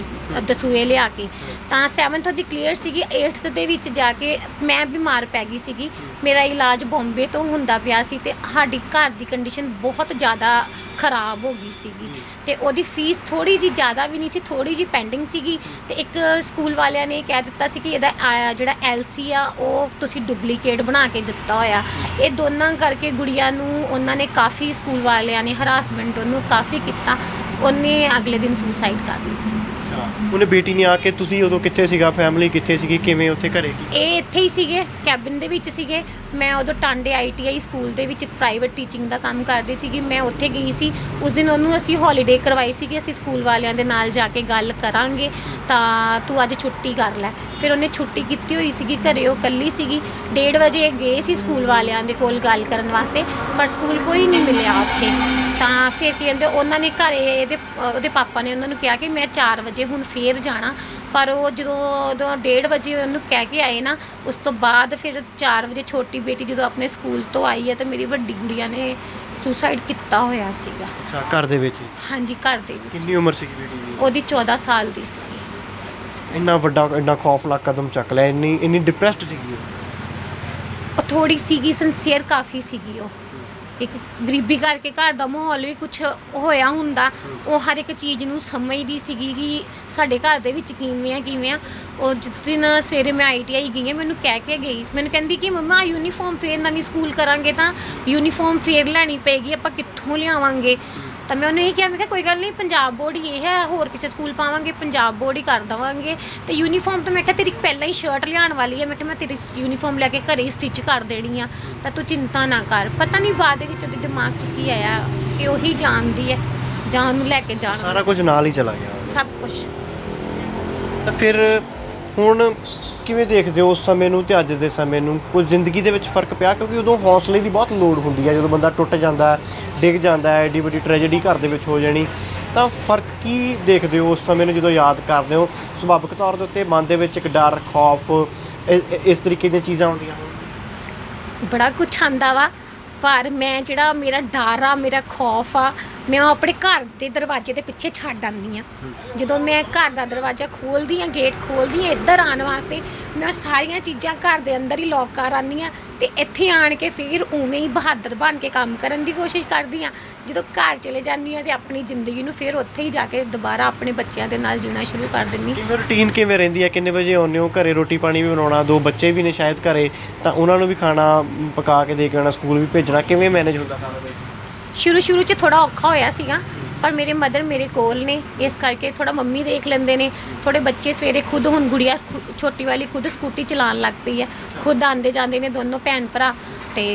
ਦਸੂਏ ਲਿਆ ਕੇ, ਤਾਂ 7th ਉਹਦੀ ਕਲੀਅਰ ਸੀਗੀ। 8th ਦੇ ਵਿੱਚ ਜਾ ਕੇ ਮੈਂ ਬਿਮਾਰ ਪੈ ਗਈ ਸੀਗੀ, ਮੇਰਾ ਇਲਾਜ ਬੰਬੇ ਤੋਂ ਹੁੰਦਾ ਪਿਆ ਸੀ ਤੇ ਸਾਡੀ ਘਰ ਦੀ ਕੰਡੀਸ਼ਨ ਬਹੁਤ ਜ਼ਿਆਦਾ ਖਰਾਬ ਹੋ ਗਈ ਸੀਗੀ ਤੇ ਉਹਦੀ ਫੀਸ ਥੋੜੀ ਜੀ ਜ਼ਿਆਦਾ ਵੀ ਨਹੀਂ ਸੀ, ਥੋੜੀ ਜੀ ਪੈਂਡਿੰਗ ਸੀਗੀ ਤੇ ਇੱਕ ਸਕੂਲ ਵਾਲਿਆਂ ਨੇ ਕਹਿ ਦਿੱਤਾ ਸੀ ਕਿ ਇਹਦਾ ਜਿਹੜਾ LC ਆ ਉਹ ਤੁਸੀਂ ਡੁਪਲੀਕੇਟ ਬਣਾ ਕੇ ਦਿੱਤਾ ਹੋਇਆ। ਇਹ ਦੋਨਾਂ ਕਰਕੇ ਗੁੜੀਆ ਨੂੰ ਉਹਨਾਂ ਨੇ ਕਾਫੀ, ਸਕੂਲ ਵਾਲਿਆਂ ਨੇ ਹਰਾਸਮੈਂਟ ਉਹਨੂੰ ਕਾਫੀ ਕੀਤਾ, ਉਹਨੇ ਅਗਲੇ ਦਿਨ ਸੁਸਾਈਡ ਕਰ ਲਈ ਸੀ। ਉਹਨੇ ਬੇਟੀ ਨੇ ਆ ਕੇ, ਤੁਸੀਂ ਉਦੋਂ ਕਿੱਥੇ ਸੀਗਾ, ਫੈਮਿਲੀ ਕਿੱਥੇ ਸੀਗੀ, ਕਿਵੇਂ ਉੱਥੇ ਘਰੇ ਕੀ? ਇਹ ਇੱਥੇ ਹੀ ਸੀਗੇ, ਕੈਬਿਨ ਦੇ ਵਿੱਚ ਸੀਗੇ। ਮੈਂ ਉਦੋਂ ਟਾਂਡੇ ITI ਸਕੂਲ ਦੇ ਵਿੱਚ ਪ੍ਰਾਈਵੇਟ ਟੀਚਿੰਗ ਦਾ ਕੰਮ ਕਰਦੀ ਸੀਗੀ, ਮੈਂ ਉੱਥੇ ਗਈ ਸੀ। ਉਸ ਦਿਨ ਉਹਨੂੰ ਅਸੀਂ ਹੌਲੀਡੇ ਕਰਵਾਈ ਸੀਗੀ, ਅਸੀਂ ਸਕੂਲ ਵਾਲਿਆਂ ਦੇ ਨਾਲ ਜਾ ਕੇ ਗੱਲ ਕਰਾਂਗੇ ਤਾਂ ਤੂੰ ਅੱਜ ਛੁੱਟੀ ਕਰ ਲੈ। ਫਿਰ ਉਹਨੇ ਛੁੱਟੀ ਕੀਤੀ ਹੋਈ ਸੀਗੀ, ਘਰੇ ਉਹ ਇਕੱਲੀ ਸੀਗੀ। 1:30 ਵਜੇ ਗਏ ਸੀ ਸਕੂਲ ਵਾਲਿਆਂ ਦੇ ਕੋਲ ਗੱਲ ਕਰਨ ਵਾਸਤੇ, ਪਰ ਸਕੂਲ ਕੋਈ ਨਹੀਂ ਮਿਲਿਆ ਉੱਥੇ। ਤਾਂ ਫਿਰ ਕੀ ਕਹਿੰਦੇ, ਉਹਨਾਂ ਨੇ ਘਰੇ ਉਹਦੇ ਪਾਪਾ ਨੇ ਉਹਨਾਂ ਨੂੰ ਕਿਹਾ ਕਿ ਮੈਂ 4 ਵਜੇ ਹੁਣ ਫੇਰ ਜਾਣਾ, ਪਰ ਉਹ ਜਦੋਂ 1:30 ਵਜੇ ਉਹਨੂੰ ਕਹਿ ਕੇ ਆਏ ਨਾ, ਉਸ ਤੋਂ ਬਾਅਦ ਫਿਰ 4 ਵਜੇ ਛੋਟੀ ਬੇਟੀ ਜਦੋਂ ਆਪਣੇ ਸਕੂਲ ਤੋਂ ਆਈ ਹੈ ਤਾਂ ਮੇਰੀ ਵੱਡੀ ਗੁੜੀਆ ਨੇ ਸੁਸਾਈਡ ਕੀਤਾ ਹੋਇਆ ਸੀਗਾ। ਅੱਛਾ, ਘਰ ਦੇ ਵਿੱਚ? ਹਾਂਜੀ, ਘਰ ਦੇ ਵਿੱਚ। ਕਿੰਨੀ ਉਮਰ ਸੀਗੀ ਬੇਟੀ ਦੀ? ਉਹਦੀ 14 ਸਾਲ ਦੀ ਸੀਗੀ। ਇੰਨਾ ਵੱਡਾ, ਇੰਨਾ ਖੌਫਨਾਕ ਕਦਮ ਚੱਕ ਲਿਆ, ਇੰਨੀ ਡਿਪਰੈਸਡ ਸੀਗੀ ਉਹ ਥੋੜੀ ਸੀਗੀ, ਸਿੰਸੀਅਰ ਕਾਫੀ ਸੀਗੀ ਉਹ। ਇੱਕ ਗਰੀਬੀ ਕਰਕੇ ਘਰ ਦਾ ਮਾਹੌਲ ਵੀ ਕੁਛ ਹੋਇਆ ਹੁੰਦਾ, ਉਹ ਹਰ ਇੱਕ ਚੀਜ਼ ਨੂੰ ਸਮਝਦੀ ਸੀਗੀ ਕਿ ਸਾਡੇ ਘਰ ਦੇ ਵਿੱਚ ਕਿਵੇਂ ਆ। ਉਹ ਜਿਸ ਦਿਨ ਸਵੇਰੇ ਮੈਂ ITI ਗਈ ਹਾਂ, ਮੈਨੂੰ ਕਹਿ ਕੇ ਗਈ, ਮੈਨੂੰ ਕਹਿੰਦੀ ਕਿ ਮੰਮਾ ਯੂਨੀਫਾਰਮ ਫੇਰ ਨਵੀਂ ਸਕੂਲ ਕਰਾਂਗੇ ਤਾਂ ਯੂਨੀਫਾਰਮ ਫੇਰ ਲੈਣੀ ਪਏਗੀ, ਆਪਾਂ ਕਿੱਥੋਂ ਲਿਆਵਾਂਗੇ। ਤਾਂ ਮੈਂ ਉਹਨੂੰ ਇਹ ਕਿਹਾ, ਮੈਂ ਕਿਹਾ ਕੋਈ ਗੱਲ ਨਹੀਂ, ਪੰਜਾਬ ਬੋਰਡ ਹੀ ਇਹ ਹੈ, ਹੋਰ ਕਿਸੇ ਸਕੂਲ ਪਾਵਾਂਗੇ, ਪੰਜਾਬ ਬੋਰਡ ਹੀ ਕਰ ਦੇਵਾਂਗੇ। ਤੇ ਯੂਨੀਫਾਰਮ ਤਾਂ ਮੈਂ ਕਿਹਾ ਤੇਰੀ ਪਹਿਲਾਂ ਹੀ ਸ਼ਰਟ ਲਿਆਉਣ ਵਾਲੀ ਹੈ, ਮੈਂ ਕਿਹਾ ਮੈਂ ਤੇਰੀ ਯੂਨੀਫਾਰਮ ਲੈ ਕੇ ਘਰੇ ਹੀ ਸਟਿਚ ਕਰ ਦੇਣੀ ਆ, ਤਾਂ ਤੂੰ ਚਿੰਤਾ ਨਾ ਕਰ। ਪਤਾ ਨਹੀਂ ਬਾਅਦ ਦੇ ਵਿੱਚ ਉਹਦੇ ਦਿਮਾਗ 'ਚ ਕੀ ਆਇਆ ਕਿ ਉਹੀ ਜਾਣਦੀ ਹੈ ਜਾਂ ਉਹਨੂੰ ਲੈ ਕੇ ਜਾਣਾ, ਸਾਰਾ ਕੁਝ ਨਾਲ ਹੀ ਚਲਾ ਗਿਆ ਸਭ ਕੁਝ। ਤਾਂ ਫਿਰ ਹੁਣ ਕਿਵੇਂ ਦੇਖਦੇ ਹੋ ਉਸ ਸਮੇਂ ਨੂੰ ਤੇ ਅੱਜ ਦੇ ਸਮੇਂ ਨੂੰ? ਕੁਝ ਜ਼ਿੰਦਗੀ ਦੇ ਵਿੱਚ ਫਰਕ ਪਿਆ? ਕਿਉਂਕਿ ਉਦੋਂ ਹੌਸਲੇ ਦੀ ਬਹੁਤ ਲੋੜ ਹੁੰਦੀ ਹੈ, ਜਦੋਂ ਬੰਦਾ ਟੁੱਟ ਜਾਂਦਾ, ਡਿੱਗ ਜਾਂਦਾ ਹੈ, ਐਡੀ ਵੱਡੀ ਟ੍ਰੈਜੇਡੀ ਘਰ ਦੇ ਵਿੱਚ ਹੋ ਜਾਣੀ, ਤਾਂ ਫਰਕ ਕੀ ਦੇਖਦੇ ਹੋ ਉਸ ਸਮੇਂ ਨੂੰ ਜਦੋਂ ਯਾਦ ਕਰਦੇ ਹੋ? ਸੁਭਾਵਿਕ ਤੌਰ ਦੇ ਉੱਤੇ ਮਨ ਦੇ ਵਿੱਚ ਇੱਕ ਡਰ, ਖੌਫ, ਇਸ ਤਰੀਕੇ ਦੀਆਂ ਚੀਜ਼ਾਂ ਆਉਂਦੀਆਂ ਹੋਣ? ਬੜਾ ਕੁਛ ਆਉਂਦਾ ਵਾ, ਪਰ ਮੈਂ ਜਿਹੜਾ ਮੇਰਾ ਡਰ ਆ, ਮੇਰਾ ਖੌਫ ਆ, ਮੈਂ ਉਹ ਆਪਣੇ ਘਰ ਦੇ ਦਰਵਾਜ਼ੇ ਦੇ ਪਿੱਛੇ ਛੱਡ ਆਉਂਦੀ ਹਾਂ। ਜਦੋਂ ਮੈਂ ਘਰ ਦਾ ਦਰਵਾਜ਼ਾ ਖੋਲ੍ਹਦੀ ਹਾਂ, ਗੇਟ ਖੋਲ੍ਹਦੀ ਹਾਂ ਇੱਧਰ ਆਉਣ ਵਾਸਤੇ, ਮੈਂ ਉਹ ਸਾਰੀਆਂ ਚੀਜ਼ਾਂ ਘਰ ਦੇ ਅੰਦਰ ਹੀ ਲੌਕ ਕਰ ਆਉਂਦੀ ਹਾਂ ਅਤੇ ਇੱਥੇ ਆਣ ਕੇ ਫਿਰ ਉਵੇਂ ਹੀ ਬਹਾਦਰ ਬਣ ਕੇ ਕੰਮ ਕਰਨ ਦੀ ਕੋਸ਼ਿਸ਼ ਕਰਦੀ ਹਾਂ। ਜਦੋਂ ਘਰ ਚਲੇ ਜਾਂਦੀ ਹਾਂ ਅਤੇ ਆਪਣੀ ਜ਼ਿੰਦਗੀ ਨੂੰ ਫਿਰ ਉੱਥੇ ਹੀ ਜਾ ਕੇ ਦੁਬਾਰਾ ਆਪਣੇ ਬੱਚਿਆਂ ਦੇ ਨਾਲ ਜੀਣਾ ਸ਼ੁਰੂ ਕਰ ਦਿੰਦੀ। ਫਿਰ ਰੂਟੀਨ ਕਿਵੇਂ ਰਹਿੰਦੀ ਹੈ? ਕਿੰਨੇ ਵਜੇ ਆਉਂਦੇ ਹੋ ਘਰੇ? ਰੋਟੀ ਪਾਣੀ ਵੀ ਬਣਾਉਣਾ, 2 ਬੱਚੇ ਵੀ ਨੇ ਸ਼ਾਇਦ ਘਰੇ, ਤਾਂ ਉਹਨਾਂ ਨੂੰ ਵੀ ਖਾਣਾ ਪਕਾ ਕੇ ਦੇ ਕੇ ਆਉਣਾ, ਸਕੂਲ ਵੀ ਭੇਜਣਾ, ਕਿਵੇਂ ਮੈਨੇਜ ਹੁੰਦਾ ਸਾਰਾ ਦਿਨ? ਸ਼ੁਰੂ 'ਚ ਥੋੜ੍ਹਾ ਔਖਾ ਹੋਇਆ ਸੀਗਾ, ਪਰ ਮੇਰੇ ਮਦਰ ਮੇਰੇ ਕੋਲ ਨੇ, ਇਸ ਕਰਕੇ ਥੋੜ੍ਹਾ ਮੰਮੀ ਦੇਖ ਲੈਂਦੇ ਨੇ। ਥੋੜ੍ਹੇ ਬੱਚੇ ਸਵੇਰੇ ਖੁਦ, ਹੁਣ ਗੁੜੀਆ ਛੋਟੀ ਵਾਲੀ ਖੁਦ ਸਕੂਟੀ ਚਲਾਉਣ ਲੱਗ ਪਈ ਹੈ, ਖੁਦ ਆਉਂਦੇ ਜਾਂਦੇ ਨੇ ਦੋਨੋਂ ਭੈਣ ਭਰਾ। ਅਤੇ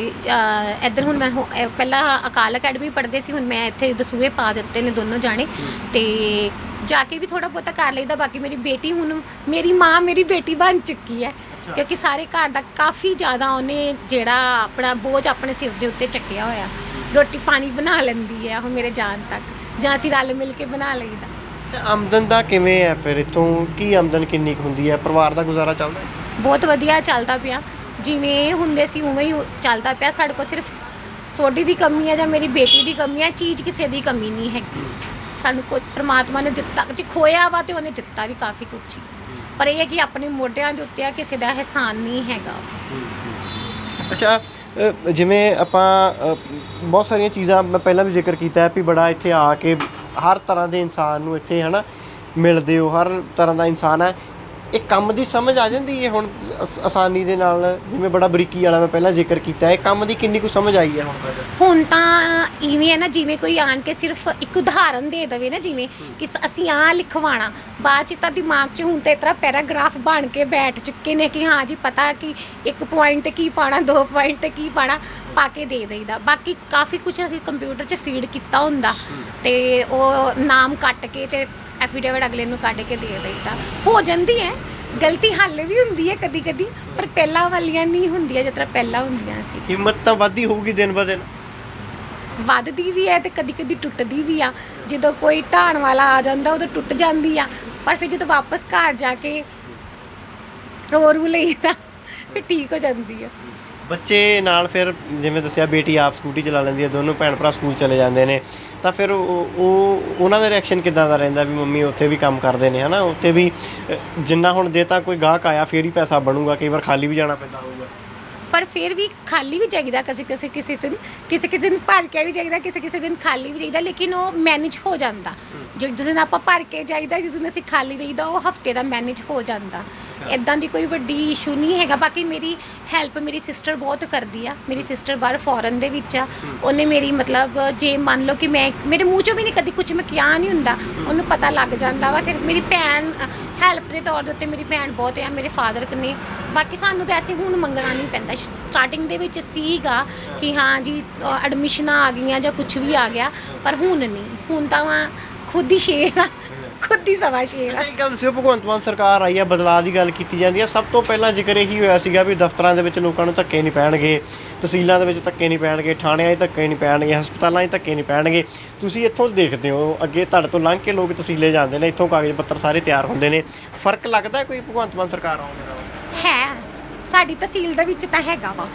ਇੱਧਰ ਹੁਣ ਮੈਂ ਪਹਿਲਾਂ ਅਕਾਲ ਅਕੈਡਮੀ ਪੜ੍ਹਦੇ ਸੀ, ਹੁਣ ਮੈਂ ਇੱਥੇ ਦਸੂਏ ਪਾ ਦਿੱਤੇ ਨੇ ਦੋਨੋਂ ਜਾਣੇ, ਅਤੇ ਜਾ ਕੇ ਵੀ ਥੋੜ੍ਹਾ ਬਹੁਤਾ ਕਰ ਲਈਦਾ। ਬਾਕੀ ਮੇਰੀ ਬੇਟੀ, ਹੁਣ ਮੇਰੀ ਮਾਂ ਮੇਰੀ ਬੇਟੀ ਬਣ ਚੁੱਕੀ ਹੈ, ਕਿਉਂਕਿ ਸਾਰੇ ਘਰ ਦਾ ਕਾਫੀ ਜ਼ਿਆਦਾ ਉਹਨੇ ਜਿਹੜਾ ਆਪਣਾ ਬੋਝ ਆਪਣੇ ਸਿਰ ਦੇ ਉੱਤੇ ਚੱਕਿਆ ਹੋਇਆ। ਰੋਟੀ ਪਾਣੀ ਬਣਾ ਲੈਂਦੀ ਹੈ ਉਹ ਮੇਰੇ ਜਾਣ ਤੱਕ, ਜਾਂ ਅਸੀਂ ਰਲ ਮਿਲ ਕੇ ਬਣਾ ਲਈਦਾ। ਆਮਦਨ ਦਾ ਕਿਵੇਂ ਹੈ ਫਿਰ? ਇੱਥੋਂ ਕੀ ਆਮਦਨ ਕਿੰਨੀ ਕੁ ਹੁੰਦੀ ਹੈ? ਪਰਿਵਾਰ ਦਾ ਗੁਜ਼ਾਰਾ ਚੱਲਦਾ? ਬਹੁਤ ਵਧੀਆ ਚੱਲਦਾ ਪਿਆ, ਜਿਵੇਂ ਹੁੰਦੇ ਸੀ ਉਵੇਂ ਹੀ ਚੱਲਦਾ ਪਿਆ। ਸਾਡੇ ਕੋਲ ਸਿਰਫ ਸੋਡੀ ਦੀ ਕਮੀ ਹੈ ਜਾਂ ਮੇਰੀ ਬੇਟੀ ਦੀ ਕਮੀ ਹੈ, ਚੀਜ਼ ਕਿਸੇ ਦੀ ਕਮੀ ਨਹੀਂ ਹੈਗੀ। ਸਾਨੂੰ ਕੋਈ ਪ੍ਰਮਾਤਮਾ ਨੇ ਦਿੱਤਾ, ਜੇ ਖੋਇਆ ਵਾ ਤੇ ਉਹਨੇ ਦਿੱਤਾ ਵੀ ਕਾਫੀ ਕੁਛ ਹੀ, ਪਰ ਇਹ ਹੈ ਕਿ ਆਪਣੇ ਮੋਢਿਆਂ ਦੇ ਉੱਤੇ ਆ, ਕਿਸੇ ਦਾ ਅਹਿਸਾਨ ਨਹੀਂ ਹੈਗਾ। ਅੱਛਾ, ਜਿਵੇਂ ਆਪਾਂ ਬਹੁਤ ਸਾਰੀਆਂ ਚੀਜ਼ਾਂ ਮੈਂ ਪਹਿਲਾਂ ਵੀ ਜ਼ਿਕਰ ਕੀਤਾ ਹੈ ਵੀ ਬੜਾ ਇੱਥੇ ਆ ਕੇ ਹਰ ਤਰ੍ਹਾਂ ਦੇ ਇਨਸਾਨ ਨੂੰ ਇੱਥੇ ਹੈ ਨਾ ਮਿਲਦੇ ਹੋ, ਹਰ ਤਰ੍ਹਾਂ ਦਾ ਇਨਸਾਨ ਹੈ। ਇਹ ਕੰਮ ਦੀ ਸਮਝ ਆ ਜਾਂਦੀ ਹੈ ਹੁਣ ਆਸਾਨੀ ਦੇ ਨਾਲ? ਜਿਵੇਂ ਬੜਾ ਬਰੀਕੀ ਵਾਲਾ ਮੈਂ ਪਹਿਲਾਂ ਜ਼ਿਕਰ ਕੀਤਾ, ਇਹ ਕੰਮ ਦੀ ਕਿੰਨੀ ਕੁ ਸਮਝ ਆਈ ਹੈ ਹੁਣ ਤੱਕ? ਹੁਣ ਤਾਂ ਇਵੇਂ ਹੈ ਨਾ, ਜਿਵੇਂ ਕੋਈ ਆਣ ਕੇ ਸਿਰਫ ਇੱਕ ਉਦਾਹਰਨ ਦੇ ਦੇਵੇ ਨਾ, ਜਿਵੇਂ ਕਿ ਅਸੀਂ ਆਹ ਲਿਖਵਾਉਣਾ, ਬਾਅਦ 'ਚ ਤਾਂ ਦਿਮਾਗ 'ਚ ਹੁਣ ਤਾਂ ਇਸ ਤਰ੍ਹਾਂ ਪੈਰਾਗ੍ਰਾਫ ਬਣ ਕੇ ਬੈਠ ਚੁੱਕੇ ਨੇ ਕਿ ਹਾਂ ਜੀ ਪਤਾ ਕਿ 1 ਪੁਆਇੰਟ 'ਤੇ ਕੀ ਪਾਉਣਾ, 2 ਪੁਆਇੰਟ 'ਤੇ ਕੀ ਪਾਉਣਾ, ਪਾ ਕੇ ਦੇ ਦਈਦਾ। ਬਾਕੀ ਕਾਫੀ ਕੁਛ ਅਸੀਂ ਕੰਪਿਊਟਰ 'ਚ ਫੀਡ ਕੀਤਾ ਹੁੰਦਾ, ਅਤੇ ਉਹ ਨਾਮ ਕੱਟ ਕੇ ਅਤੇ ਐਫੀਡੇਵਿਟ ਅਗਲੇ ਨੂੰ ਕੱਢ ਕੇ ਦੇ ਦਈਦਾ। ਹੋ ਜਾਂਦੀ ਹੈ ਗਲਤੀ, ਹਾਲੇ ਵੀ ਹੁੰਦੀ ਹੈ ਕਦੀ ਕਦੀ, ਪਰ ਪਹਿਲਾਂ ਵਾਲੀਆਂ ਨਹੀਂ ਹੁੰਦੀਆਂ ਜਿਸ ਤਰ੍ਹਾਂ ਪਹਿਲਾਂ ਹੁੰਦੀਆਂ ਸੀ। ਹਿੰਮਤ ਤਾਂ ਵੱਧਦੀ ਹੋਊਗੀ ਦਿਨ ਬ ਦਿਨ? ਵੱਧਦੀ ਵੀ ਹੈ ਅਤੇ ਕਦੀ ਕਦੀ ਟੁੱਟਦੀ ਵੀ ਆ। ਜਦੋਂ ਕੋਈ ਢਾਣ ਵਾਲਾ ਆ ਜਾਂਦਾ ਉਦੋਂ ਟੁੱਟ ਜਾਂਦੀ ਆ, ਪਰ ਫਿਰ ਜਦੋਂ ਵਾਪਸ ਘਰ ਜਾ ਕੇ ਰੂ ਲਈਦਾ ਫਿਰ ਠੀਕ ਹੋ ਜਾਂਦੀ ਆ। ਬੱਚੇ ਨਾਲ ਫਿਰ ਜਿਵੇਂ ਦੱਸਿਆ ਬੇਟੀ ਆਪ ਸਕੂਟੀ ਚਲਾ ਲੈਂਦੀ ਹੈ, ਦੋਨੋਂ ਭੈਣ ਭਰਾ ਸਕੂਲ ਚਲੇ ਜਾਂਦੇ ਨੇ, ਤਾਂ ਫਿਰ ਉਹਨਾਂ ਦਾ ਰਿਐਕਸ਼ਨ ਕਿੱਦਾਂ ਦਾ ਰਹਿੰਦਾ ਵੀ ਮੰਮੀ ਉੱਥੇ ਵੀ ਕੰਮ ਕਰਦੇ ਨੇ ਹੈ ਨਾ, ਉੱਥੇ ਵੀ ਜਿੰਨਾ ਹੁਣ ਜੇ ਤਾਂ ਕੋਈ ਗਾਹਕ ਆਇਆ ਫਿਰ ਹੀ ਪੈਸਾ ਬਣੂਗਾ, ਕਈ ਵਾਰ ਖਾਲੀ ਵੀ ਜਾਣਾ ਪੈਂਦਾ ਹੋਊਗਾ। ਪਰ ਫਿਰ ਵੀ ਖਾਲੀ ਵੀ ਚਾਹੀਦਾ, ਕਿਸੇ ਦਿਨ ਭਰ ਕੇ ਵੀ ਚਾਹੀਦਾ, ਕਿਸੇ ਦਿਨ ਖਾਲੀ ਵੀ ਚਾਹੀਦਾ, ਲੇਕਿਨ ਉਹ ਮੈਨੇਜ ਹੋ ਜਾਂਦਾ। ਜਿਸ ਦਿਨ ਆਪਾਂ ਭਰ ਕੇ ਜਾਈਦਾ, ਜਿਸ ਦਿਨ ਅਸੀਂ ਖਾਲੀ ਦੇਈਦਾ, ਉਹ ਹਫਤੇ ਦਾ ਮੈਨੇਜ ਹੋ ਜਾਂਦਾ। ਇੱਦਾਂ ਦੀ ਕੋਈ ਵੱਡੀ ਇਸ਼ੂ ਨਹੀਂ ਹੈਗਾ। ਬਾਕੀ ਮੇਰੀ ਹੈਲਪ ਮੇਰੀ ਸਿਸਟਰ ਬਹੁਤ ਕਰਦੀ ਆ। ਮੇਰੀ ਸਿਸਟਰ ਬਾਹਰ ਫੋਰਨ ਦੇ ਵਿੱਚ ਆ, ਉਹਨੇ ਮੇਰੀ ਮਤਲਬ ਜੇ ਮੰਨ ਲਓ ਕਿ ਮੈਂ ਮੇਰੇ ਮੂੰਹ 'ਚੋਂ ਵੀ ਨਹੀਂ ਕਦੀ ਕੁਝ ਮੈਂ ਕਿਹਾ ਨਹੀਂ ਹੁੰਦਾ, ਉਹਨੂੰ ਪਤਾ ਲੱਗ ਜਾਂਦਾ ਵਾ। ਫਿਰ ਮੇਰੀ ਭੈਣ ਹੈਲਪ ਦੇ ਤੌਰ ਦੇ ਉੱਤੇ ਮੇਰੀ ਭੈਣ ਬਹੁਤ ਆ, ਮੇਰੇ ਫਾਦਰ ਨੇ। ਬਾਕੀ ਸਾਨੂੰ ਵੈਸੇ ਹੁਣ ਮੰਗਣਾ ਨਹੀਂ ਪੈਂਦਾ। ਸਟਾਰਟਿੰਗ ਦੇ ਵਿੱਚ ਸੀਗਾ ਕਿ ਹਾਂ ਜੀ ਐਡਮਿਸ਼ਨਾਂ ਆ ਗਈਆਂ ਜਾਂ ਕੁਝ ਵੀ ਆ ਗਿਆ, ਪਰ ਹੁਣ ਨਹੀਂ। ਹੁਣ ਤਾਂ ਖੁਦ ਹੀ ਸ਼ੇਰ ਆ, ਖੁਦ ਹੀ ਸਵਾ ਸ਼ੇਰ ਆ। ਇੱਕ ਗੱਲ ਦੱਸਿਓ, ਭਗਵੰਤ ਮਾਨ ਸਰਕਾਰ ਆਈ ਆ, ਬਦਲਾਅ ਦੀ ਗੱਲ ਕੀਤੀ ਜਾਂਦੀ ਹੈ, ਸਭ ਤੋਂ ਪਹਿਲਾਂ ਜ਼ਿਕਰ ਇਹੀ ਹੋਇਆ ਸੀਗਾ ਵੀ ਦਫ਼ਤਰਾਂ ਦੇ ਵਿੱਚ ਲੋਕਾਂ ਨੂੰ ਧੱਕੇ ਨਹੀਂ ਪੈਣਗੇ, ਤਹਿਸੀਲਾਂ ਦੇ ਵਿੱਚ ਧੱਕੇ ਨਹੀਂ ਪੈਣਗੇ, ਥਾਣਿਆਂ 'ਚ ਧੱਕੇ ਨਹੀਂ ਪੈਣਗੇ, ਹਸਪਤਾਲਾਂ 'ਚ ਧੱਕੇ ਨਹੀਂ ਪੈਣਗੇ। ਤੁਸੀਂ ਇੱਥੋਂ ਦੇਖਦੇ ਹੋ, ਅੱਗੇ ਤੁਹਾਡੇ ਤੋਂ ਲੰਘ ਕੇ ਲੋਕ ਤਹਿਸੀਲੇ ਜਾਂਦੇ ਨੇ, ਇੱਥੋਂ ਕਾਗਜ਼ ਪੱਤਰ ਸਾਰੇ ਤਿਆਰ ਹੁੰਦੇ ਨੇ। ਫਰਕ ਲੱਗਦਾ ਕੋਈ ਭਗਵੰਤ ਮਾਨ ਸਰਕਾਰ ਆਉਣ ਦੇ ਨਾਲ? ਹੈ, ਸਾਡੀ ਤਹਿਸੀਲ ਦੇ ਵਿੱਚ ਤਾਂ ਹੈਗਾ ਵਾ।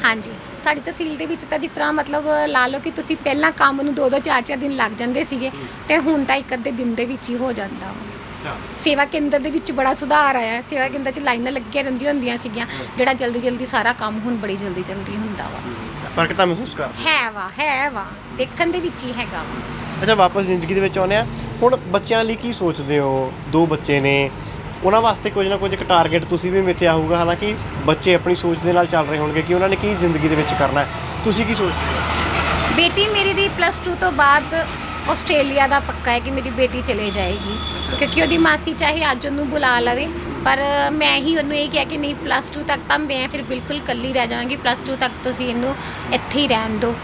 ਹਾਂਜੀ, ਸਾਡੀ ਤਹਿਸੀਲ ਦੇ ਵਿੱਚ ਤਾਂ ਜਿਸ ਤਰ੍ਹਾਂ ਮਤਲਬ ਲਾ ਲਓ ਕਿ ਤੁਸੀਂ ਪਹਿਲਾਂ ਕੰਮ ਨੂੰ 2-2 4-4 ਦਿਨ ਲੱਗ ਜਾਂਦੇ ਸੀਗੇ, ਤੇ ਹੁਣ ਤਾਂ ਇੱਕ ਅੱਧੇ ਦਿਨ ਦੇ ਵਿੱਚ ਹੀ ਹੋ ਜਾਂਦਾ ਵਾ। ਸੇਵਾ ਕੇਂਦਰ ਦੇ ਵਿੱਚ ਬੜਾ ਸੁਧਾਰ ਆਇਆ। ਸੇਵਾ ਕੇਂਦਰ 'ਚ ਲਾਈਨਾਂ ਲੱਗੀਆਂ ਰਹਿੰਦੀਆਂ ਹੁੰਦੀਆਂ ਸੀਗੀਆਂ, ਜਿਹੜਾ ਜਲਦੀ ਸਾਰਾ ਕੰਮ ਹੁਣ ਬੜੀ ਜਲਦੀ ਹੁੰਦਾ ਵਾ। ਫਰਕ ਤਾਂ ਮਹਿਸੂਸ ਕਰ ਹੈ ਵਾ, ਦੇਖਣ ਦੇ ਵਿੱਚ ਹੀ ਹੈਗਾ ਵਾ। ਅੱਛਾ, ਵਾਪਸ ਜ਼ਿੰਦਗੀ ਦੇ ਵਿੱਚ ਆਉਂਦੇ ਆ। ਹੁਣ ਬੱਚਿਆਂ ਲਈ ਕੀ ਸੋਚਦੇ ਹੋ? 2 ਬੱਚੇ ਨੇ, ਉਹਨਾਂ ਵਾਸਤੇ ਕੁਝ ਨਾ ਕੁਝ ਇੱਕ ਟਾਰਗੇਟ ਤੁਸੀਂ ਵੀ ਮਿੱਥਿਆ ਹੋਊਗਾ। ਹਾਲਾਂਕਿ ਬੱਚੇ ਆਪਣੀ ਸੋਚ ਦੇ ਨਾਲ ਚੱਲ ਰਹੇ ਹੋਣਗੇ ਕਿ ਉਹਨਾਂ ਨੇ ਕੀ ਜ਼ਿੰਦਗੀ ਦੇ ਵਿੱਚ ਕਰਨਾ ਹੈ। ਤੁਸੀਂ ਕੀ ਸੋਚਦੇ ਹੋ? ਬੇਟੀ ਮੇਰੀ ਦੀ +2 ਤੋਂ ਬਾਅਦ ਆਸਟ੍ਰੇਲੀਆ ਦਾ ਪੱਕਾ ਹੈ ਕਿ ਮੇਰੀ ਬੇਟੀ ਚਲੇ ਜਾਏਗੀ, ਕਿਉਂਕਿ ਉਹਦੀ ਮਾਸੀ ਚਾਹੇ ਅੱਜ ਉਹਨੂੰ ਬੁਲਾ ਲਵੇ, ਪਰ ਮੈਂ ਹੀ ਉਹਨੂੰ ਇਹ ਕਿਹਾ ਕਿ ਨਹੀਂ, +2 ਤੱਕ ਤਾਂ ਮੈਂ ਫਿਰ ਬਿਲਕੁਲ ਇਕੱਲੀ ਰਹਿ ਜਾਵਾਂਗੀ, +2 ਤੱਕ ਤੁਸੀਂ ਇਹਨੂੰ ਇੱਥੇ ਹੀ ਰਹਿਣ ਦਿਓ।